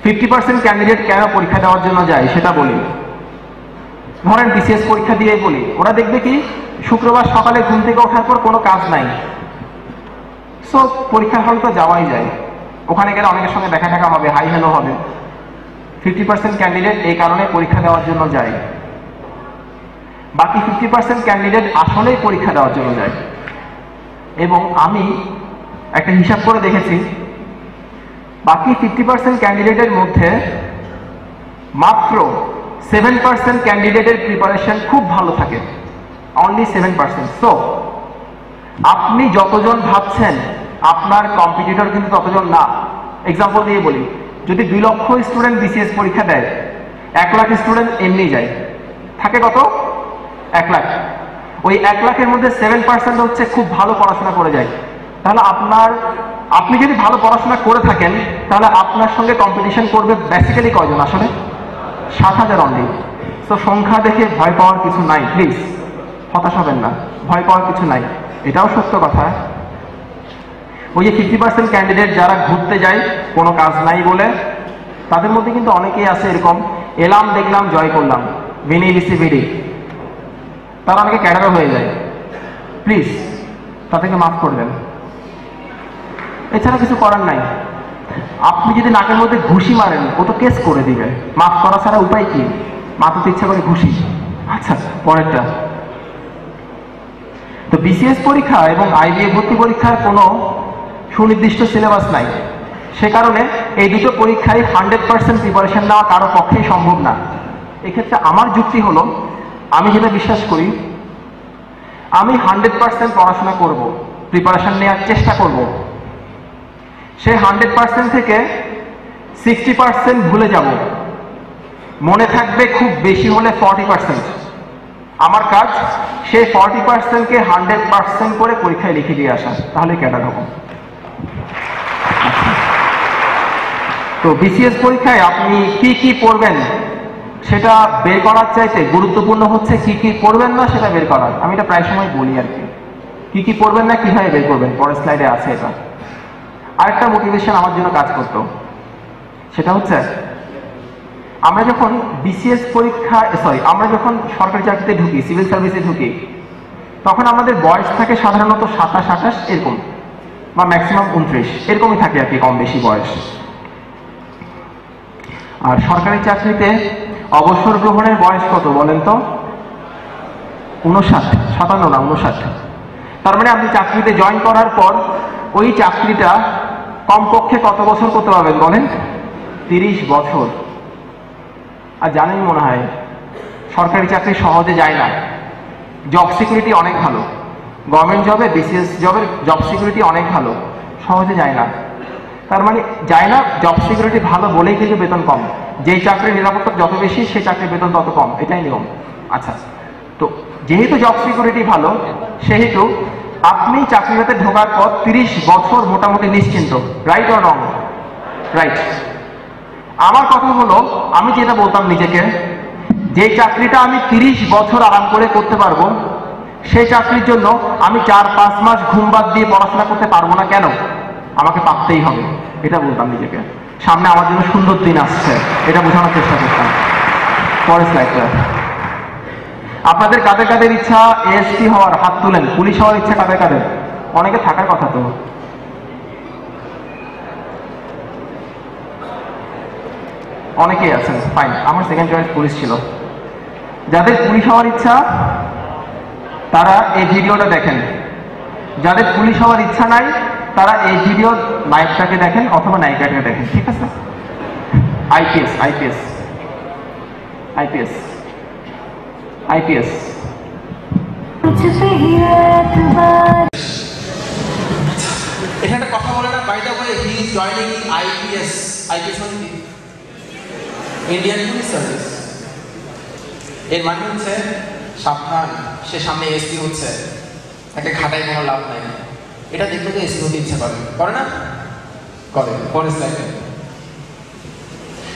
50% ক্যান্ডিডেট কেন পরীক্ষা দেওয়ার জন্য যায় সেটা বলি। ধরেন বিসিএস পরীক্ষা দিয়ে বলি, ওরা দেখবে কি শুক্রবার সকালে ঘুম থেকে ওঠার পর কোনো কাজ নাই, সো পরীক্ষার হল তো যাওয়াই যায়, ওখানে গেলে অনেকের সঙ্গে দেখা দেখা হবে, হাই হ্যালো হবে। 50% ক্যান্ডিডেট এই কারণে পরীক্ষা দেওয়ার জন্য যায়। বাকি 50% ক্যান্ডিডেট আসলেই পরীক্ষা দেওয়ার জন্য যায়। এবং আমি একটা হিসাব করে দেখেছি, বাকি 50% ক্যান্ডিডেটের মধ্যে মাত্র 7% ক্যান্ডিডেটের প্রিপারেশন খুব ভালো থাকে, অনলি 7%। সো আপনি যতজন ভাবছেন আপনার কম্পিটিটর কিন্তু ততজন না। এক্সাম্পল দিয়ে বলি, যদি 2 লক্ষ স্টুডেন্ট বিসিএস পরীক্ষা দেয়, 1 লাখ স্টুডেন্ট এমনি যায়, থাকে কত? 1 লাখ। ওই 1 লাখের মধ্যে 7% হচ্ছে খুব ভালো পড়াশোনা করে যায়। তাহলে আপনি যদি ভালো পড়াশোনা করে থাকেন, তাহলে আপনার সঙ্গে কম্পিটিশন করবে বেসিক্যালি কয়জন? আসলে 7,000 অনলি। তো সংখ্যা দেখে ভয় পাওয়ার কিছু নাই, প্লিজ হতাশ হবেন না, ভয় পাওয়ার কিছু নাই, এটাও সত্য কথা। ওই যে 50% ক্যান্ডিডেট যারা ঘুরতে যায় কোনো কাজ নাই বলে, তাদের মধ্যে কিন্তু অনেকেই আছে এরকম, এলাম দেখলাম জয় করলাম, বিনি বিসি বিডি, তারা অনেকে ক্যাডারও হয়ে যায়। প্লিজ তাদেরকে মাফ করবেন, এছাড়া কিছু করার নাই। আপনি যদি নাকের মধ্যে ঘুষি মারেন, ও তো কেস করে দিবে, মাফ করা ছাড়া উপায় কি? মাথাতে ইচ্ছা করে ঘুষি। আচ্ছা, পরেরটা। তো বিসিএস পরীক্ষা এবং আইবিএ ভর্তি পরীক্ষার কোনো সুনির্দিষ্ট সিলেবাস নাই, সে কারণে এই দুটো পরীক্ষায় 100% প্রিপারেশন নেওয়া কারো পক্ষেই সম্ভব না। এক্ষেত্রে আমার যুক্তি হলো, আমি যেটা বিশ্বাস করি, আমি 100% পড়াশোনা করব, প্রিপারেশন নেওয়ার চেষ্টা করব। সেই 100% থেকে 60% ভুলে যাব, মনে থাকবে খুব বেশি হলে 40%। আমার কাজ সেই 40%কে 100% করে পরীক্ষায় লিখে দিয়ে আসা, তাহলে ক্যাডার হব। তো বিসিএস পরীক্ষায় আপনি কি কি পড়বেন সেটা বের করার চাইতে গুরুত্বপূর্ণ হচ্ছে কি কি পড়বেন না সেটা বের করার। আমি এটা প্রায় সময় বলি আর কি কি পড়বেন না কিভাবে বের করবেন, পরের স্লাইডে আছে এটা। আরেকটা মোটিভেশন আমার জন্য কাজ করতো, সেটা হচ্ছে আমরা যখন বিসিএস পরীক্ষা আমরা যখন সরকারি চাকরিতে ঢুকি, সিভিল সার্ভিসে ঢুকি, তখন আমাদের বয়স থাকে সাধারণত 27-28 এরকম, বা ম্যাক্সিমাম 29 এরকমই থাকে আর কি, কম বেশি বয়স। আর সরকারি চাকরিতে অবসর গ্রহণের বয়স কত বলেন তো? 59, 57 না 59। তার মানে আপনি চাকরিতে জয়েন করার পর ওই চাকরিটা কমপক্ষে কত বছর করতে পারবেন বলেন? 30 বছর। আর জানেন মনে হয় সরকারি চাকরি সহজে যায় না, জব সিকিউরিটি অনেক ভালো, গভর্নমেন্ট জবে বিসিএস জবের জব সিকিউরিটি অনেক ভালো, সহজে যায় না। তার মানে যায় না, জব সিকিউরিটি ভালো বলেই কিন্তু বেতন কম। যেই চাকরির নিরাপত্তা যত বেশি সেই চাকরির বেতন তত কম, এটাই নিয়ম। আচ্ছা, তো যেহেতু জব সিকিউরিটি ভালো সেহেতু আপনি চাকরিতে ঢোকার পর 30 বছর মোটামুটি নিশ্চিন্ত। Right or wrong? রাইট। আমার কথা হলো, আমি যেটা বলতাম নিজেকে, যে চাকরিটা আমি 30 বছর আরাম করে করতে পারবো সেই চাকরির জন্য আমি 4-5 মাস ঘুম বাদ দিয়ে পড়াশোনা করতে পারবো না কেন? আমাকে পারতেই হবে, এটা বলতাম নিজেকে। সামনে আমার জন্য সুন্দর দিন আসছে, এটা বোঝানোর চেষ্টা করতাম। পরের স্লাইডটা। আপনাদের কাদের কাদের ইচ্ছা এএসপি হওয়ার? হাত তুলেন। পুলিশ হওয়ার ইচ্ছা কাদের কাদের? অনেকে থাকার কথা তো। অনেকেই আছেন, ফাইন। আমার সেকেন্ড চয়েস পুলিশ ছিল। যাদের পুলিশ হওয়ার ইচ্ছা তারা এই ভিডিওটা দেখেন, যাদের পুলিশ হওয়ার ইচ্ছা নাই তারা এই ভিডিও নায়কটাকে দেখেন অথবা নায়িকাকে দেখেন, ঠিক আছে? IPS IPS IPS IPS. এখানে একটা কথা বলে না, by the way he is joining IPS. IPS মানে কি? Indian police service. এর মানে হচ্ছে সাবধান, সে সামনে এসপি হচ্ছে, তাকে খাটায় কোনো লাভ নাই। এটা দেখলে তো এসপি হতে ইচ্ছা করে না? করে। পরের স্লাইডে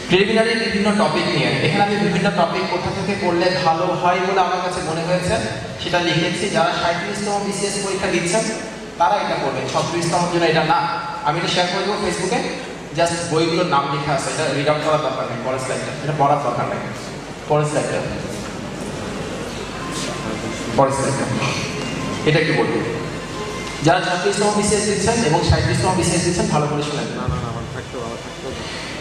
প্রিলিমিনারি বিভিন্ন টপিক নিয়ে, এখানে আমি বিভিন্ন টপিক কোথা থেকে পড়লে ভালো হয় বলে আমার কাছে মনে হয়েছে সেটা লিখেছি। যারা 37তম বিসিএস পরীক্ষা দিচ্ছেন তারা এটা করবে, 36তম জন্য এটা না। আমি এটা শেয়ার করে দেবো ফেসবুকে, জাস্ট বইগুলোর নাম লেখা আছে, এটা রিড আউট করার দরকার নেই। পরের স্লাইডটা, এটা পড়ার দরকার নেই। পরের স্লাইডটা, পরের স্লাইডটা, এটা কি বলবো? যারা 36তম বিসিএস দিচ্ছেন এবং 37তম বিসিএস দিচ্ছেন ভালো করে শুনেন।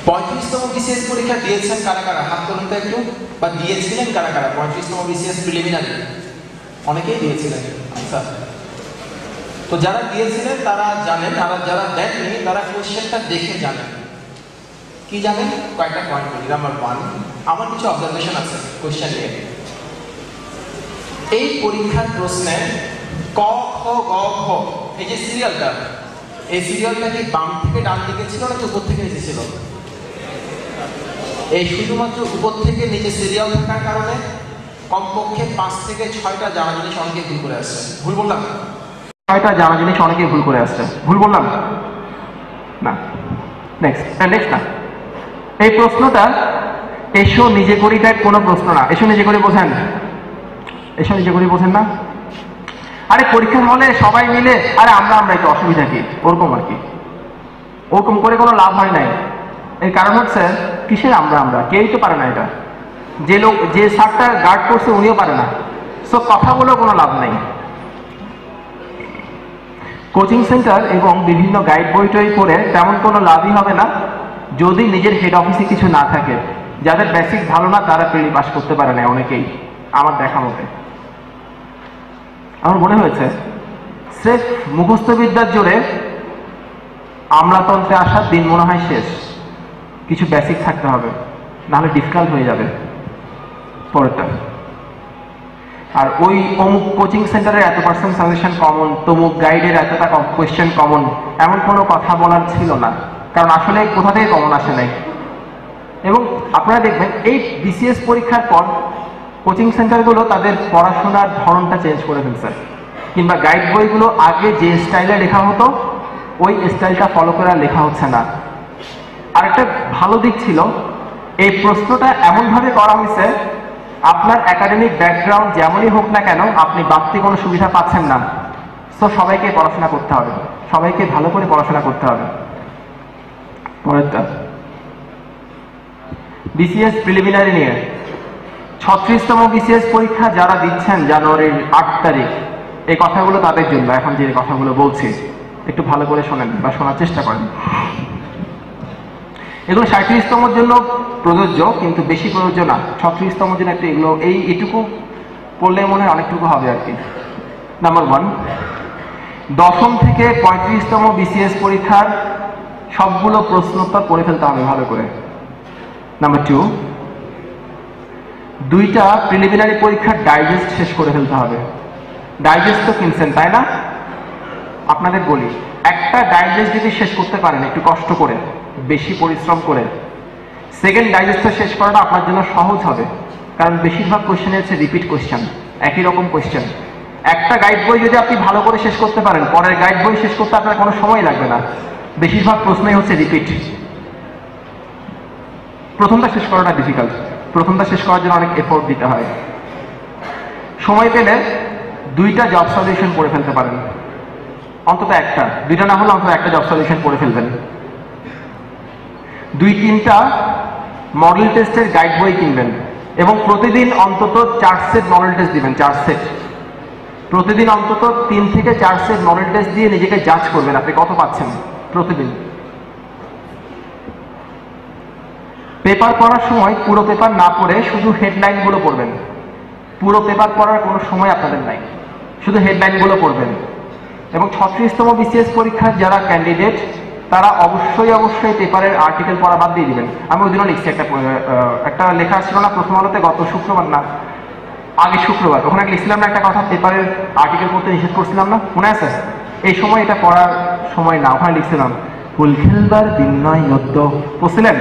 35তম বিসিএস পরীক্ষা দিয়েছেন কারা কারা? হাত তুলুন তো একটু। বা দিয়েছিলেন কারা কারা 35তম বিসিএস প্রিলিমিনারি? অনেকেই দিয়েছিলেন। আচ্ছা, তো যারা দিয়েছিলেন তারা জানেন, আর যারা দেননি তারা কোশ্চেনটা দেখে জানেন। কি জানেন? কয়েকটা পয়েন্ট বলি। নাম্বার 1, আমার কিছু অবজারভেশন আছে কোশ্চেন নিয়ে। এই পরীক্ষার প্রশ্নে ক, খ, গ, ঘ, এই যে সিরিয়ালটা, এই সিরিয়ালটা কি বাম থেকে ডান দিকে ছিল নাকি উপর থেকে নিচে ছিল? এই শুধুমাত্র উপর থেকে নিচে সিরিয়াল থাকার কারণে কমপক্ষে 5 থেকে 6টা জানা জিনিস অনেকে ভুল করে আসছে। ভুল বললাম? 6টা জানা জিনিস অনেকে ভুল করে আসছে। ভুল বললাম না? নেক্সট না। এই প্রশ্নটা এসো নিজে করি টাইপ কোনো প্রশ্ন না। এসো নিজে করে বোঝেন, এসো নিজে করে বোঝেন না? আরে পরীক্ষার হলে সবাই মিলে আরে আমরা একটু অসুবিধা কি, ওরকম আর কি। ওরকম করে কোনো লাভ হয় নাই। এর কারণ হচ্ছে কিসের আমরা কেউই তো পারে না এটা। যে স্যারটা গার্ড করছে উনিও পারে না। সো কথা বলেও কোনো লাভ নেই। কোচিং সেন্টার এবং বিভিন্ন গাইড বই টই পড়ে তেমন কোনো লাভই হবে না যদি নিজের হেড অফিসে কিছু না থাকে। যাদের বেসিক ভালো না তারা প্রিলি পাস করতে পারে না অনেকেই, আমার দেখা মতে। আমার মনে হয়েছে স্রেফ মুখস্থ বিদ্যার জোরে আমলাতন্ত্রে আসার দিন মনে হয় শেষ। কিছু বেসিক থাকতে হবে, নাহলে ডিফিকাল্ট হয়ে যাবে পরেরটা। আর ওই অমুক কোচিং সেন্টারের এত পার্সেন্ট সাজেশন কমন, তমুক গাইডের এতটা কোয়েশ্চেন কমন, এমন কোনো কথা বলার ছিল না। কারণ আসলে কোথা থেকে কমন আসে নাই। এবং আপনারা দেখবেন এই বিসিএস পরীক্ষার পর কোচিং সেন্টারগুলো তাদের পড়াশোনার ধরনটা চেঞ্জ করে ফেলছে, কিংবা গাইড বইগুলো আগে যে স্টাইলে লেখা হতো ওই স্টাইলটা ফলো করে লেখা হচ্ছে না। আরেকটা ভালো দিক ছিল, এই প্রশ্নটা এমনভাবে করা হয়েছে আপনার একাডেমিক ব্যাকগ্রাউন্ড যেমনই হোক না কেন আপনি বাড়তি কোনো সুবিধা পাচ্ছেন না। সো সবাইকে পড়াশোনা করতে হবে, সবাইকে ভালো করে পড়াশোনা করতে হবে। পরেরটা বিসিএস প্রিলিমিনারি নিয়ে 36তম বিসিএস পরীক্ষা যারা দিচ্ছেন জানুয়ারির 8 তারিখ, এই কথাগুলো তাদের জন্য, এখন যে কথাগুলো বলছি একটু ভালো করে শোনেন বা শোনার চেষ্টা করেন। এগুলো 37তমের জন্য প্রযোজ্য, কিন্তু বেশি প্রযোজ্য না। 36তমের জন্য একটু এইটুকু পড়লে মনে হয় অনেকটুকু হবে আর কি। নাম্বার 1, 10ম থেকে 35তম বিসিএস পরীক্ষার সবগুলো প্রশ্নোত্তর পড়ে ফেলতে হবে ভালো করে। নাম্বার 2, 2টা প্রিলিমিনারি পরীক্ষার ডাইজেস্ট শেষ করে ফেলতে হবে। ডাইজেস্ট তো কিনছেন তাই না? আপনাদের বলি, একটা ডাইজেস্ট যদি শেষ করতে পারেন একটু কষ্ট করে, বেশি পরিশ্রম করে, সেকেন্ড ডাইজেস্টটা শেষ করাটা আপনার জন্য সহজ হবে। কারণ বেশিরভাগ কোশ্চেন হচ্ছে রিপিট কোশ্চেন, একই রকম কোশ্চেন। একটা গাইড বই যদি আপনি ভালো করে শেষ করতে পারেন, পরের গাইড বই শেষ করতে আপনার কোনো সময় লাগবে না। বেশিরভাগ প্রশ্নই হচ্ছে রিপিট। প্রথমটা শেষ করাটা ডিফিকাল্ট, প্রথমটা শেষ করার জন্য অনেক এফোর্ট দিতে হয়। সময় পেলে 2টা জব সলিউশন পড়ে ফেলতে পারেন, অন্তত একটা, 2টা না হলে অন্তত একটা জব সলিউশন পড়ে ফেলবেন। 2-3টা মডেল টেস্টের গাইড বই কিনবেন এবং প্রতিদিন অন্তত 4 সেট মডেল টেস্ট দিবেন। 4 সেট, প্রতিদিন অন্তত 3 থেকে 4 সেট মডেল টেস্ট দিয়ে নিজেকে জাজ করবেন আপনি কত পাচ্ছেন প্রতিদিন। পেপার পড়ার সময় পুরো পেপার না পড়ে শুধু হেডলাইনগুলো পড়বেন। পুরো পেপার পড়ার কোনো সময় আপনাদের নাই, শুধু হেডলাইনগুলো পড়বেন। এবং 36তম বিসিএস পরীক্ষার যারা ক্যান্ডিডেট তারা অবশ্যই পেপারের আর্টিকেল পড়া বাদ দিয়ে দিবেন। আমি ওই দিনও লিখছি, একটা লেখা ছিল না প্রথম আলোতে গত শুক্রবার, না আগে শুক্রবার, ওখানে লিখছিলাম না একটা কথা, পেপারের আর্টিকেল পড়তে নিষেধ করছিলাম না, মনে আছে? এই সময় এটা পড়ার সময় না, ওখানে লিখছিলাম ফুল খেলবার দিন নয় নদ্য। পড়ছিলেন?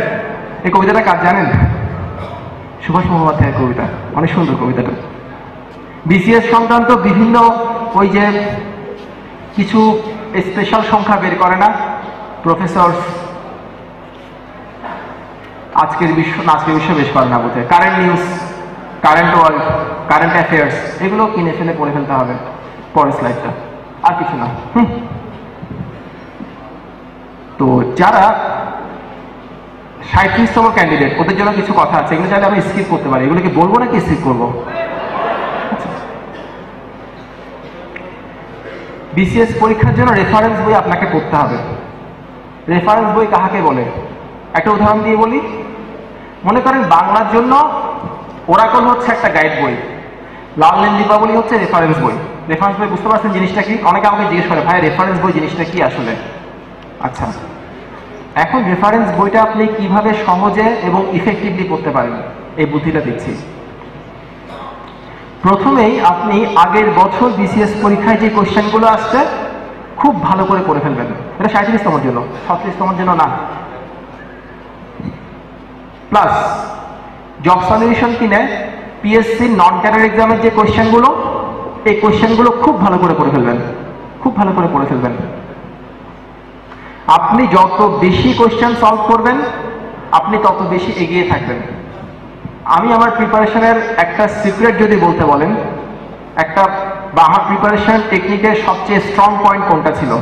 এই কবিতাটা কাজ জানেন? সুভাষ মুখোপাধ্যায়ের কবিতা, অনেক সুন্দর কবিতাটা। বিসিএস সংক্রান্ত বিভিন্ন ওই যে কিছু স্পেশাল সংখ্যা বের করে না প্রফেসর, আজকের বিশ্ব বেশ করে না বোধহয়, current news, current world, current affairs, এগুলো কিনে ফেলে পড়ে ফেলতে হবে। পরের স্লাইডটা, আর কিছু না। তো যারা 37তম ক্যান্ডিডেট ওদের জন্য কিছু কথা আছে, এগুলো চাইলে আমি স্কিপ করতে পারি। এগুলোকে বলবো নাকি স্কিপ করবো? বিসিএস পরীক্ষার জন্য রেফারেন্স বই আপনাকে পড়তে হবে। রেফারেন্স বই কাহাকে বলে? একটা উদাহরণ দিয়ে বলি। মনে করেন বাংলার জন্য ওরাকল হচ্ছে একটা গাইড বই, লাললেন দীপাবলি হচ্ছে রেফারেন্স বই। রেফারেন্স বই বুঝতে পারছেন জিনিসটা কি? অনেকে আমাকে জিজ্ঞেস করে, ভাই রেফারেন্স বই জিনিসটা কি আসলে? আচ্ছা, এখন রেফারেন্স বইটা আপনি কিভাবে সহজে এবং ইফেক্টিভলি পড়তে পারেন এই বুদ্ধিটা দিচ্ছি। প্রথমেই আপনি আগের বছর বিসিএস পরীক্ষায় যে কোশ্চেনগুলো আসছে খুব ভালো করে পড়ে ফেলবেন। এটা 37তমের জন্য, 36তমের জন্য না। প্লাস জব সলিউশন কিনে পিএসসি নন ক্যাডার এক্সামের যে কোশ্চেনগুলো, এই কোশ্চেনগুলো খুব ভালো করে পড়ে ফেলবেন, খুব ভালো করে পড়ে ফেলবেন। আপনি যত বেশি কোশ্চেন সলভ করবেন আপনি তত বেশি এগিয়ে থাকবেন। আমি আমার প্রিপারেশনের একটা সিক্রেট যদি বলতে বলেন, বা আমার প্রিপারেশন টেকনিকের সবচেয়ে স্ট্রং পয়েন্ট কোনটা ছিল,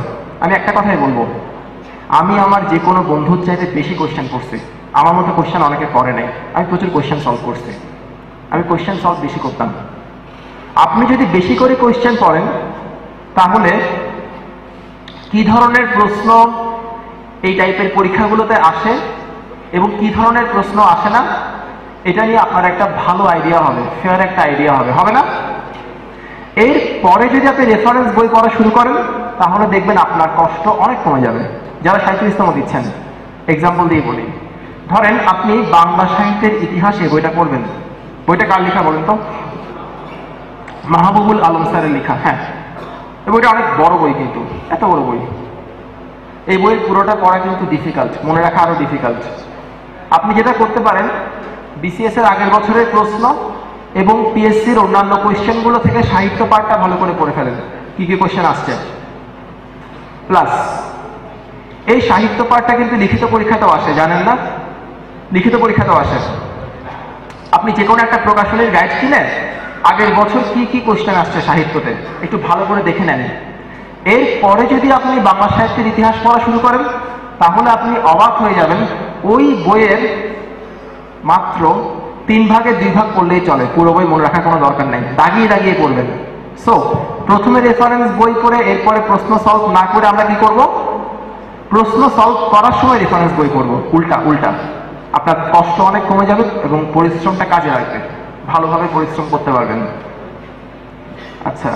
আমি একটা কথাই বলবো, আমি আমার যে কোনো বন্ধুর চাইতে বেশি কোশ্চেন করছি। আমার মতো কোশ্চেন অনেকে করে নাই, আমি প্রচুর কোশ্চেন সলভ করছি, আমি কোশ্চেন সলভ বেশি করতাম। আপনি যদি বেশি করে কোশ্চেন পড়েন তাহলে কি ধরনের প্রশ্ন এই টাইপের পরীক্ষাগুলোতে আসে এবং কি ধরনের প্রশ্ন আসে না, এটা নিয়ে আপনার একটা ভালো আইডিয়া হবে, ফেয়ার একটা আইডিয়া হবে, হবে না? এর পরে যদি আপনি রেফারেন্স বই পড়া শুরু করেন তাহলে দেখবেন আপনার কষ্ট অনেক কমে যাবে। যারা 37তম দিচ্ছেন, এক্সাম্পল দিয়ে বলি, ধরেন আপনি বাংলা সাহিত্যের ইতিহাসে বইটা পড়বেন। বইটা কার লেখা বলেন তো? মাহবুবুল আলম স্যারের লেখা। হ্যাঁ, এই বইটা অনেক বড় বই, কিন্তু এত বড় বই, এই বইয়ের পুরোটা পড়া কিন্তু ডিফিকাল্ট, মনে রাখা আরো ডিফিকাল্ট। আপনি যেটা করতে পারেন, বিসিএস এর আগের বছরের প্রশ্ন এবং পিএসসির অন্যান্য কোয়েশ্চেনগুলো থেকে সাহিত্য পাঠটা ভালো করে পড়ে ফেলেন, কি কি কোয়েশ্চেন আসছে। প্লাস এই সাহিত্য পাঠটা কিন্তু লিখিত পরীক্ষাতেও আসে, জানেন না? লিখিত পরীক্ষাতেও আসে। আপনি যে কোনো একটা প্রকাশনীর গাইড কিনে আগের বছর কি কি কোয়েশ্চেন আসছে সাহিত্যতে একটু ভালো করে দেখে নেন। এরপরে যদি আপনি বাংলা সাহিত্যের ইতিহাস পড়া শুরু করেন তাহলে আপনি অবাক হয়ে যাবেন, ওই বইয়ের মাত্র 3 ভাগে 2 ভাগ পড়লেই চলে, পুরো বই মনে রাখার কোনো দরকার নেই, দাগিয়ে দাগিয়ে পড়বেন। সো প্রথমে রেফারেন্স বই পড়ে এরপরে প্রশ্ন সলভ না করে আমরা কি করব, প্রশ্ন সলভ করার সময় রেফারেন্স বই পড়বো। উল্টা উল্টা, আপনার কষ্ট অনেক কমে যাবে এবং পরিশ্রমটা কাজে লাগবে, ভালোভাবে পরিশ্রম করতে পারবেন। আচ্ছা,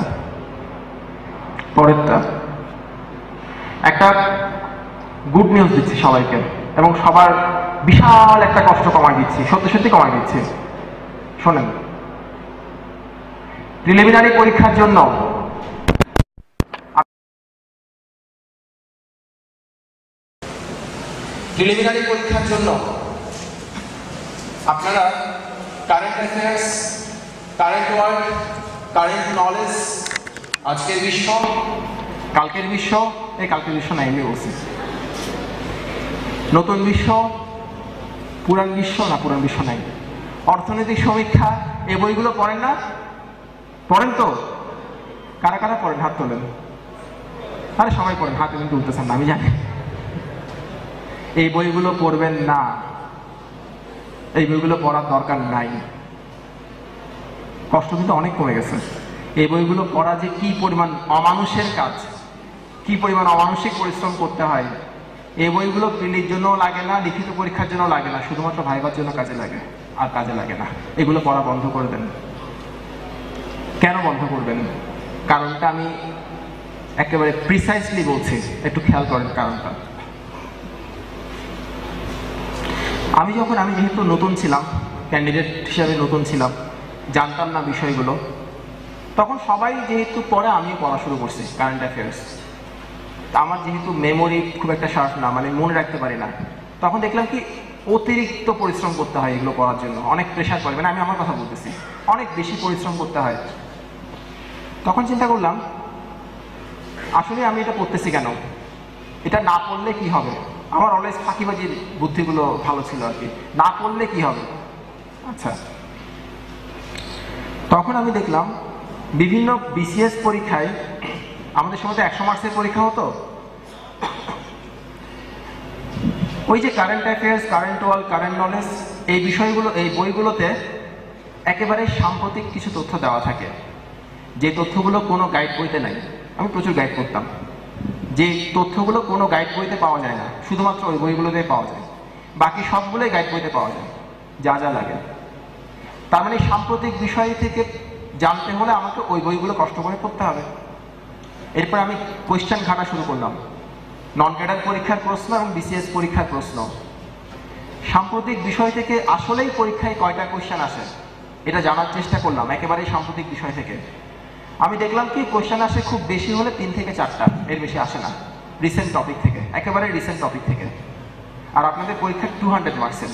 পরেরটা একটা গুড নিউজ দিচ্ছি সবাইকে, এবং সবার বিশাল একটা কষ্ট কমায় দিচ্ছি, সত্যি সত্যি কমায় দিচ্ছি। শোনেন, প্রিলিমিনারি পরীক্ষার জন্য আপনারা current affairs, current world, current knowledge, আজকের বিশ্ব, কালকের বিশ্ব, এই কালকের বিশ্ব নাই আমি বলছি, নতুন বিশ্ব, পুরান বিশ্ব না পুরান বিশ্ব নাই, অর্থনৈতিক সমীক্ষা, এই বইগুলো পড়েন না? পড়েন তো? কারা কারা পড়েন হাত তোলেন। আরে সবাই পড়েন, হাত কিন্তু তুলতেছেন না আমি জানি। এই বইগুলো পড়বেন না, এই বইগুলো পড়ার দরকার নাই। কষ্ট কিন্তু অনেক কমে গেছে। এই বইগুলো পড়া যে কি পরিমাণ অমানুষের কাজ, কি পরিমাণ অমানসিক পরিশ্রম করতে হয়। এই বইগুলো প্রিলির জন্য লাগে না, লিখিত পরীক্ষার জন্য লাগে না, শুধুমাত্র ভাইবার জন্য কাজে লাগে, আর কাজে লাগে না। এগুলো পড়া বন্ধ করে দেন। কেন বন্ধ করবেন? কারণটা আমি একেবারে প্রিসাইসলি বলছি, একটু খেয়াল করেন কারণটা। আমি যেহেতু নতুন ছিলাম, ক্যান্ডিডেট হিসাবে নতুন ছিলাম, জানতাম না বিষয়গুলো, তখন সবাই যেহেতু পড়ে আমিও পড়া শুরু করছি কারেন্ট অ্যাফেয়ার্স। আমার যেহেতু মেমোরি খুব একটা শার্প না, মানে মনে রাখতে পারি না, তখন দেখলাম কি অতিরিক্ত পরিশ্রম করতে হয় এগুলো পড়ার জন্য, অনেক প্রেশার পড়ে, মানে আমি আমার কথা বলতেছি, অনেক বেশি পরিশ্রম করতে হয়। তখন চিন্তা করলাম আসলে আমি এটা পড়তেছি কেন, এটা না পড়লে কি হবে। আমার অলওয়েজ ফাঁকিবাজির বুদ্ধিগুলো ভালো ছিল আর কি, না পড়লে কি হবে। আচ্ছা, তখন আমি দেখলাম বিভিন্ন বিসিএস পরীক্ষায়, আমাদের সময় তো 100 মার্কসের পরীক্ষা হতো, ওই যে current affairs, current world, current knowledge, এই বিষয়গুলো এই বইগুলোতে একেবারে সাম্প্রতিক কিছু তথ্য দেওয়া থাকে, যে তথ্যগুলো কোনো গাইড বইতে নাই। আমি প্রচুর গাইড করতাম, যে তথ্যগুলো কোনো গাইড বইতে পাওয়া যায় না, শুধুমাত্র ওই বইগুলোতে পাওয়া যায়, বাকি সবগুলোই গাইড বইতে পাওয়া যায় যা যা লাগে। তার মানে সাম্প্রতিক বিষয় থেকে জানতে হলে আমাকে ওই বইগুলো কষ্ট করে পড়তে হবে। এরপর আমি কোয়েশ্চেন ঘাটা শুরু করলাম, নন ক্যাডার পরীক্ষার প্রশ্ন এবং বিসিএস পরীক্ষার প্রশ্ন। সাম্প্রতিক বিষয় থেকে আসলেই পরীক্ষায় কয়টা কোয়েশ্চেন আসে এটা জানার চেষ্টা করলাম, একেবারেই সাম্প্রতিক বিষয় থেকে। আমি দেখলাম কি কোয়েশ্চেন আসে খুব বেশি হলে 3 থেকে 4টা, এর বেশি আসে না, রিসেন্ট টপিক থেকে, একেবারে রিসেন্ট টপিক থেকে। আর আপনাদের পরীক্ষা 200 মার্কসের,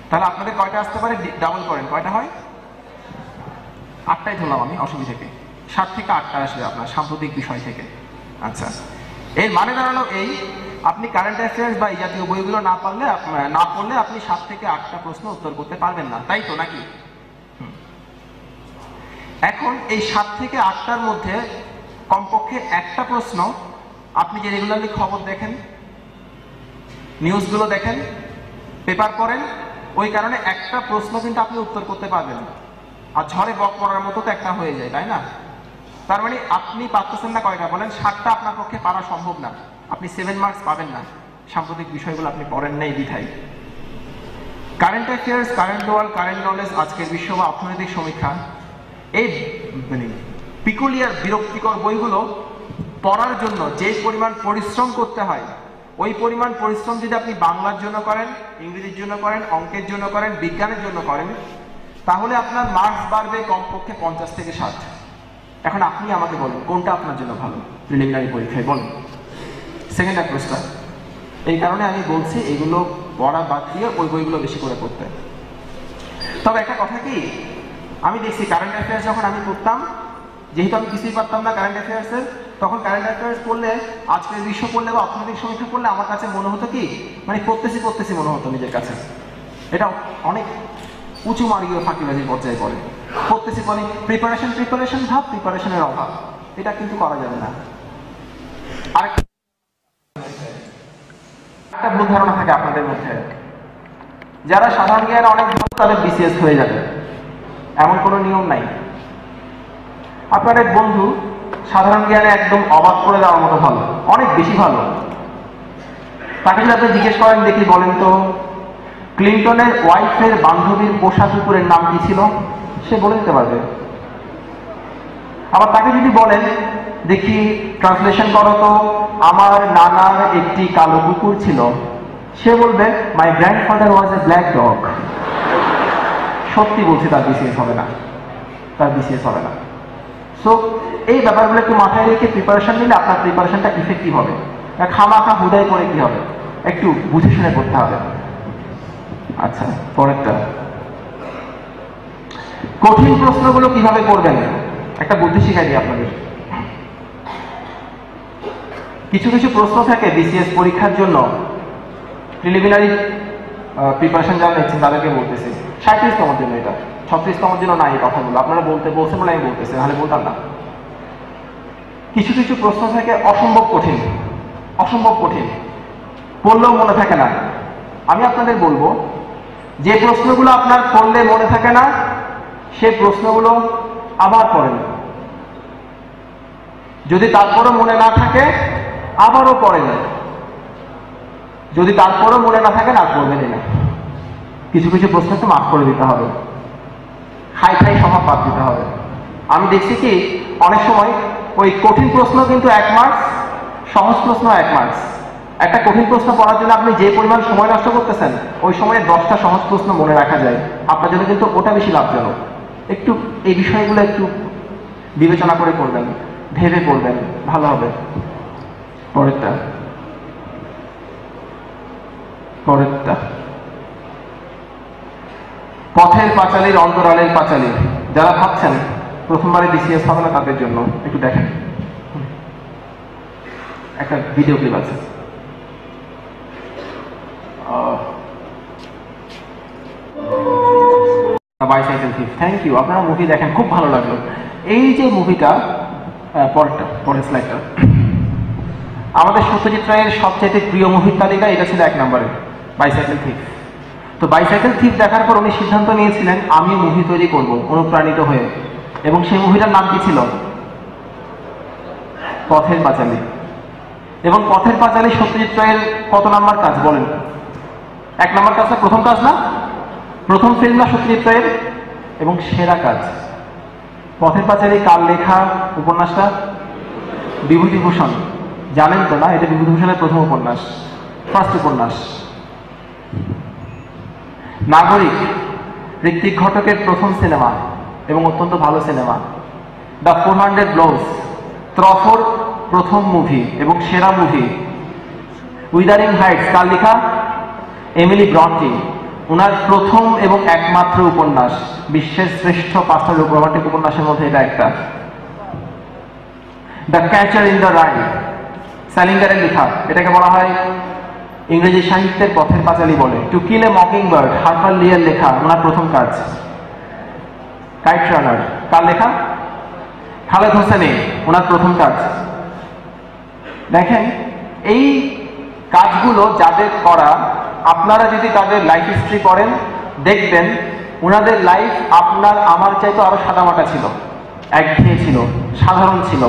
তাহলে আপনাদের কয়টা আসতে পারে? ডাবল করেন, কয়টা হয়? 8টাই ধরলাম আমি, অসুবিধা থেকে 7 থেকে 8টা আসবে আপনার সাম্প্রতিক বিষয় থেকে। আচ্ছা, এর মানে দাঁড়ালো এই, আপনি কারেন্ট অ্যাফেয়ার্স বা এই জাতীয় বইগুলো না পড়লে আপনি 7 থেকে 8টা প্রশ্ন উত্তর করতে পারবেন না, তাই তো নাকি? এখন এই 7 থেকে 8টার মধ্যে কমপক্ষে একটা প্রশ্ন, আপনি যে রেগুলারলি খবর দেখেন, নিউজগুলো দেখেন, পেপার পড়েন, ওই কারণে একটা প্রশ্ন কিন্তু আপনি উত্তর করতে পারবেন। আর ঝড়ে বক পড়ার মতো তো একটা হয়ে যায়, তাই না? তার মানে আপনি পারতেছেন না কয়টা বলেন? 7টা আপনার পক্ষে পারা সম্ভব না, আপনি 7 মার্কস পাবেন না, সাম্প্রতিক বিষয়গুলো আপনি পড়েন নাই বিধায়। Current affairs, current world, current knowledge, আজকের বিশ্ব বা অর্থনৈতিক সমীক্ষা, এই মানে পিকুলিয়ার বিরক্তিকর বইগুলো পড়ার জন্য যে পরিমাণ পরিশ্রম করতে হয়, ওই পরিমাণ পরিশ্রম যদি আপনি বাংলার জন্য করেন, ইংরেজির জন্য করেন, অঙ্কের জন্য করেন, বিজ্ঞানের জন্য করেন, তাহলে আপনার মার্কস বাড়বে কমপক্ষে 50 থেকে 60। এখন আপনি আমাকে বলুন কোনটা আপনার জন্য ভালো প্রিলিমিনারি পরীক্ষায়, বলুন। সেকেন্ড অ্যাপ্রোচটা, এই কারণে আমি বলছি এগুলো পড়া বাদ দিয়ে ওই বইগুলো বেশি করে পড়তে। তবে একটা কথা কি, আমি দেখছি কারেন্ট অ্যাফেয়ার্স যখন আমি পড়তাম, যেহেতু আমি কিছুই পারতাম না কারেন্ট অ্যাফেয়ার্সের, তখন কারেন্ট অ্যাফেয়ার্স পড়লে, আজকের বিশ্ব পড়লে বা অর্থনৈতিক সমীক্ষা পড়লে আমার কাছে মনে হতো কি, মানে পড়তেছি মনে হতো নিজের কাছে। এটা অনেক উঁচু মার্গীয় ফাঁকিবাজির পর্যায়ে পড়ে, পড়তেছি বলে প্রিপারেশন ভাব, প্রিপারেশনের অভাব, এটা কিন্তু করা যাবে না। আরেকটা ভুল ধারণা থাকে আপনাদের মধ্যে, যারা সাধারণ জ্ঞান অনেক ভালো তাদের বিসিএস হয়ে যাবে, এমন কোনো নিয়ম নাই। আপনার এক বন্ধু সাধারণ জ্ঞানে একদম অবাক করে দেওয়ার মতো ভালো, অনেক বেশি ভালো। তাকে যদি আপনি জিজ্ঞেস করেন, দেখি বলেন তো ক্লিনটনের ওয়াইফের বান্ধবীর পোষা কুকুরের নাম কি ছিল, সে বলে দিতে পারবে। আবার তাকে যদি বলেন, দেখি ট্রান্সলেশন করো তো আমার নানার একটি কালো কুকুর ছিল, সে বলবে my grandfather was A black dog. সত্যি বলছি, তার বিসিএস হবে না, তার বিসিএস হবে না। সো এই ব্যাপারগুলো একটু মাথায় রেখে প্রিপারেশন নিলে আপনার প্রিপারেশনটা ইফেক্টিভ হবে। খামাখা হুদায় করে কি হবে, একটু বুঝে শুনে করতে হবে। আচ্ছা, পরেরটা, কঠিন প্রশ্নগুলো কিভাবে করবেন একটা বুদ্ধি শিখাই দিই আপনাদের। কিছু কিছু প্রশ্ন থাকে বিসিএস পরীক্ষার জন্য, প্রিলিমিনারি প্রিপারেশন যারা নিচ্ছেন তাদেরকে বলতেছি, 37তম জন্য, এটা 36তম জন্য না। এই কথাগুলো আপনারা বলছেন বলে আমি বলতেছি, নাহলে বলতাম না। কিছু কিছু প্রশ্ন থাকে অসম্ভব কঠিন, অসম্ভব কঠিন, পড়লেও মনে থাকে না। আমি আপনাদের বলবো, যে প্রশ্নগুলো আপনার পড়লে মনে থাকে না সেই প্রশ্নগুলো আবার পড়েন। যদি তারপরও মনে না থাকে আবারও পড়েন, যদি তারপরও মনে না থাকে না পড়বেনই না। কিছু কিছু প্রশ্ন একটু মাফ করে দিতে হবে, খাই স্বভাব বাদ দিতে হবে। আমি দেখছি কি অনেক সময় ওই কঠিন প্রশ্ন কিন্তু 1 মার্কস, সহজ প্রশ্ন 1 মার্কস। একটা কঠিন প্রশ্ন পড়ার জন্য আপনি যে পরিমাণ সময় নষ্ট করতেছেন, ওই সময়ে 10টা সহজ প্রশ্ন মনে রাখা যায়, আপনার জন্য কিন্তু ওটা বেশি লাভজনক। একটু এই বিষয়গুলো একটু বিবেচনা করে করবেন, ভেবে করবেন, ভালো হবে। পরেরটা, পথের পাঁচালীর অন্তরালের পাঁচালী। যারা ভাবছেন প্রথমবারে বিসিএস হবে না তাদের জন্য একটু দেখেন, একটা ভিডিও ক্লিপ আছে। Bicycle thief, thank you. আপনারা মুভি দেখেন, খুব ভালো লাগলো। এই যে মুভিটা, পরের স্লাইডটা, আমাদের সত্যজিৎ রায়ের সবচেয়ে প্রিয় মুভির তালিকা এটা ছিল 1 নম্বরে, বাইসাইকেল থিফ। তো বাইসাইকেল থিফ দেখার পর উনি সিদ্ধান্ত নিয়েছিলেন আমি মুভি তৈরি করব অনুপ্রাণিত হয়ে, এবং সেই মুভিটার নাম কি ছিল? পথের পাঁচালী। এবং পথের পাঁচালী সত্যজিৎ রায়ের কত নাম্বার কাজ বলেন? 1 নম্বর কাজ না, প্রথম কাজ না, প্রথম ফিল্ম না সত্যজিৎ রায়ের, এবং সেরা কাজ। পথের পাঁচালী কার লেখা উপন্যাসটা? বিভূতিভূষণ। জানেন তো না, এটা বিভূতিভূষণের প্রথম উপন্যাস, ফার্স্ট উপন্যাস। নাগরিক ঋত্বিক ঘটকের প্রথম সিনেমা এবং অত্যন্ত ভালো সিনেমা। দ্য 400 ব্লোজ ত্রফোর প্রথম মুভি এবং সেরা মুভি। উইদারিং হাইটস কার লেখা? এমিলি ব্রন্টি, ওনার প্রথম এবং একমাত্র উপন্যাস, বিশ্বের শ্রেষ্ঠ 5টা রোমান্টিক উপন্যাসের মধ্যে এটা একটা। The catcher in the rye স্যালিঙ্গারের লেখা, এটাকে বলা হয় ইংরেজি সাহিত্যের পথের পাঁচালী বলে। To kill a mockingbird Harper লিয়ের লেখা, ওনার প্রথম কাজ। কাইট রানার কার লেখা? খালেদ হোসেনে, ওনার প্রথম কাজ। দেখেন এই কাজগুলো যাদের করা, আপনারা যদি তাদের লাইফ হিস্ট্রি পড়েন দেখবেন ওনাদের লাইফ আপনার আমার চাইতে আরো সাদামাটা ছিল, একঘেয়ে ছিল, সাধারণ ছিল।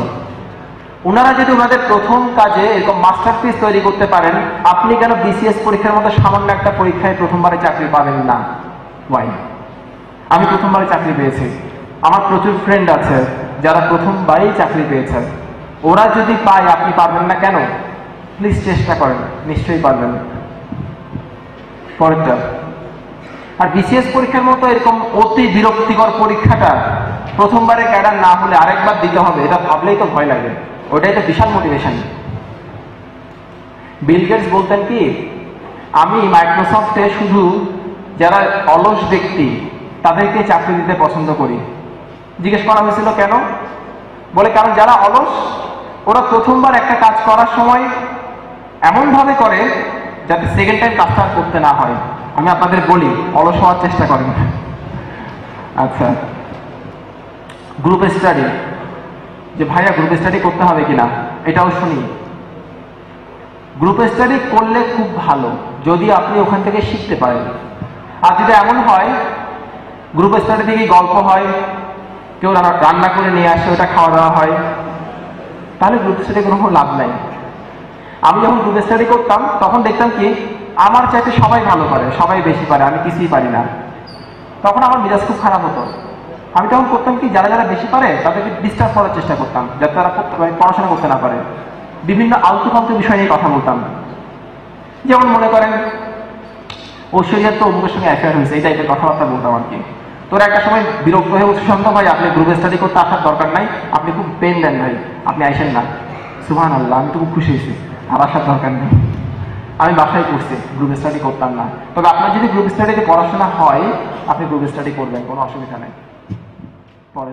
ওনারা যদি ওনাদের প্রথম কাজে এরকম মাস্টারপিস তৈরি করতে পারেন, আপনি কেন বিসিএস পরীক্ষার মতো সামান্য একটা পরীক্ষায় প্রথমবারে চাকরি পাবেন না? ওয়াই? আমি প্রথমবারে চাকরি পেয়েছি, আমার প্রচুর ফ্রেন্ড আছে যারা প্রথমবারেই চাকরি পেয়েছেন। ওরা যদি পায় আপনি পারবেন না কেন? প্লিজ চেষ্টা করেন, নিশ্চয়ই পারবেন। পরেরটা, আর বিসিএস পরীক্ষার মতো এরকম অতি বিরক্তিকর পরীক্ষাটা প্রথমবারে ক্যাডার না হলে আরেকবার দিতে হবে, এটা ভাবলেই তো ভয় লাগে। ওটাই তো বিশাল মোটিভেশন। বিল গেটস বলতেন কি, আমি মাইক্রোসফটে শুধু যারা অলস ব্যক্তি তাদেরকে চাকরি দিতে পছন্দ করি। জিজ্ঞেস করা হয়েছিল কেন? বলে কারণ যারা অলস ওরা প্রথমবার একটা কাজ করার সময় এমনভাবে করে যাতে সেকেন্ড টাইম কাজটা করতে না হয়। আমি আপনাদের বলি, অলস হওয়ার চেষ্টা করেন। আচ্ছা, গ্রুপ স্টাডি, যে ভাইয়া গ্রুপ স্টাডি করতে হবে কিনা, এটাও শুনি। গ্রুপ স্টাডি করলে খুব ভালো যদি আপনি ওখান থেকে শিখতে পারেন। আর যদি এমন হয় গ্রুপ স্টাডি থেকে গল্প হয়, কেউ রান্না করে নিয়ে আসে, ওটা খাওয়া দাওয়া হয়, তাহলে গ্রুপ স্টাডি কোনো লাভ নাই। আমি যখন গ্রুপ স্টাডি করতাম তখন দেখতাম কি আমার চাইতে সবাই ভালো পারে, সবাই বেশি পারে, আমি কিছুই পারি না। তখন আমার মেজাজ খুব খারাপ হতো। আমি তখন করতাম কি, যারা যারা বেশি পারে তাদেরকে ডিস্টার্ব করার চেষ্টা করতাম, যাতে তারা পড়াশোনা করতে না পারে। বিভিন্ন আলতু ফালতু বিষয় নিয়ে কথা বলতাম। যেমন মনে করেন ঐশ্বরিয়ার তো অমুকের সঙ্গে অ্যাফেয়ার হয়েছে, এই টাইপের কথাবার্তা বলতাম আর কি। তোরা একটা সময় বিরক্ত হয়ে বলছে, শান্ত ভাই আপনি গ্রুপ স্টাডি করতে আসার দরকার নাই, আপনি খুব পেন দেন ভাই, আপনি আইসেন না। সুবহানাল্লাহ, আমি তো খুব খুশি হয়েছি, আর আসার দরকার নেই। আমি বাসায় পড়ছি, গ্রুপ স্টাডি করতাম না। তবে আপনার যদি গ্রুপ স্টাডিতে পড়াশোনা হয়, আপনি গ্রুপ স্টাডি করবেন, কোনো অসুবিধা নেই। পরে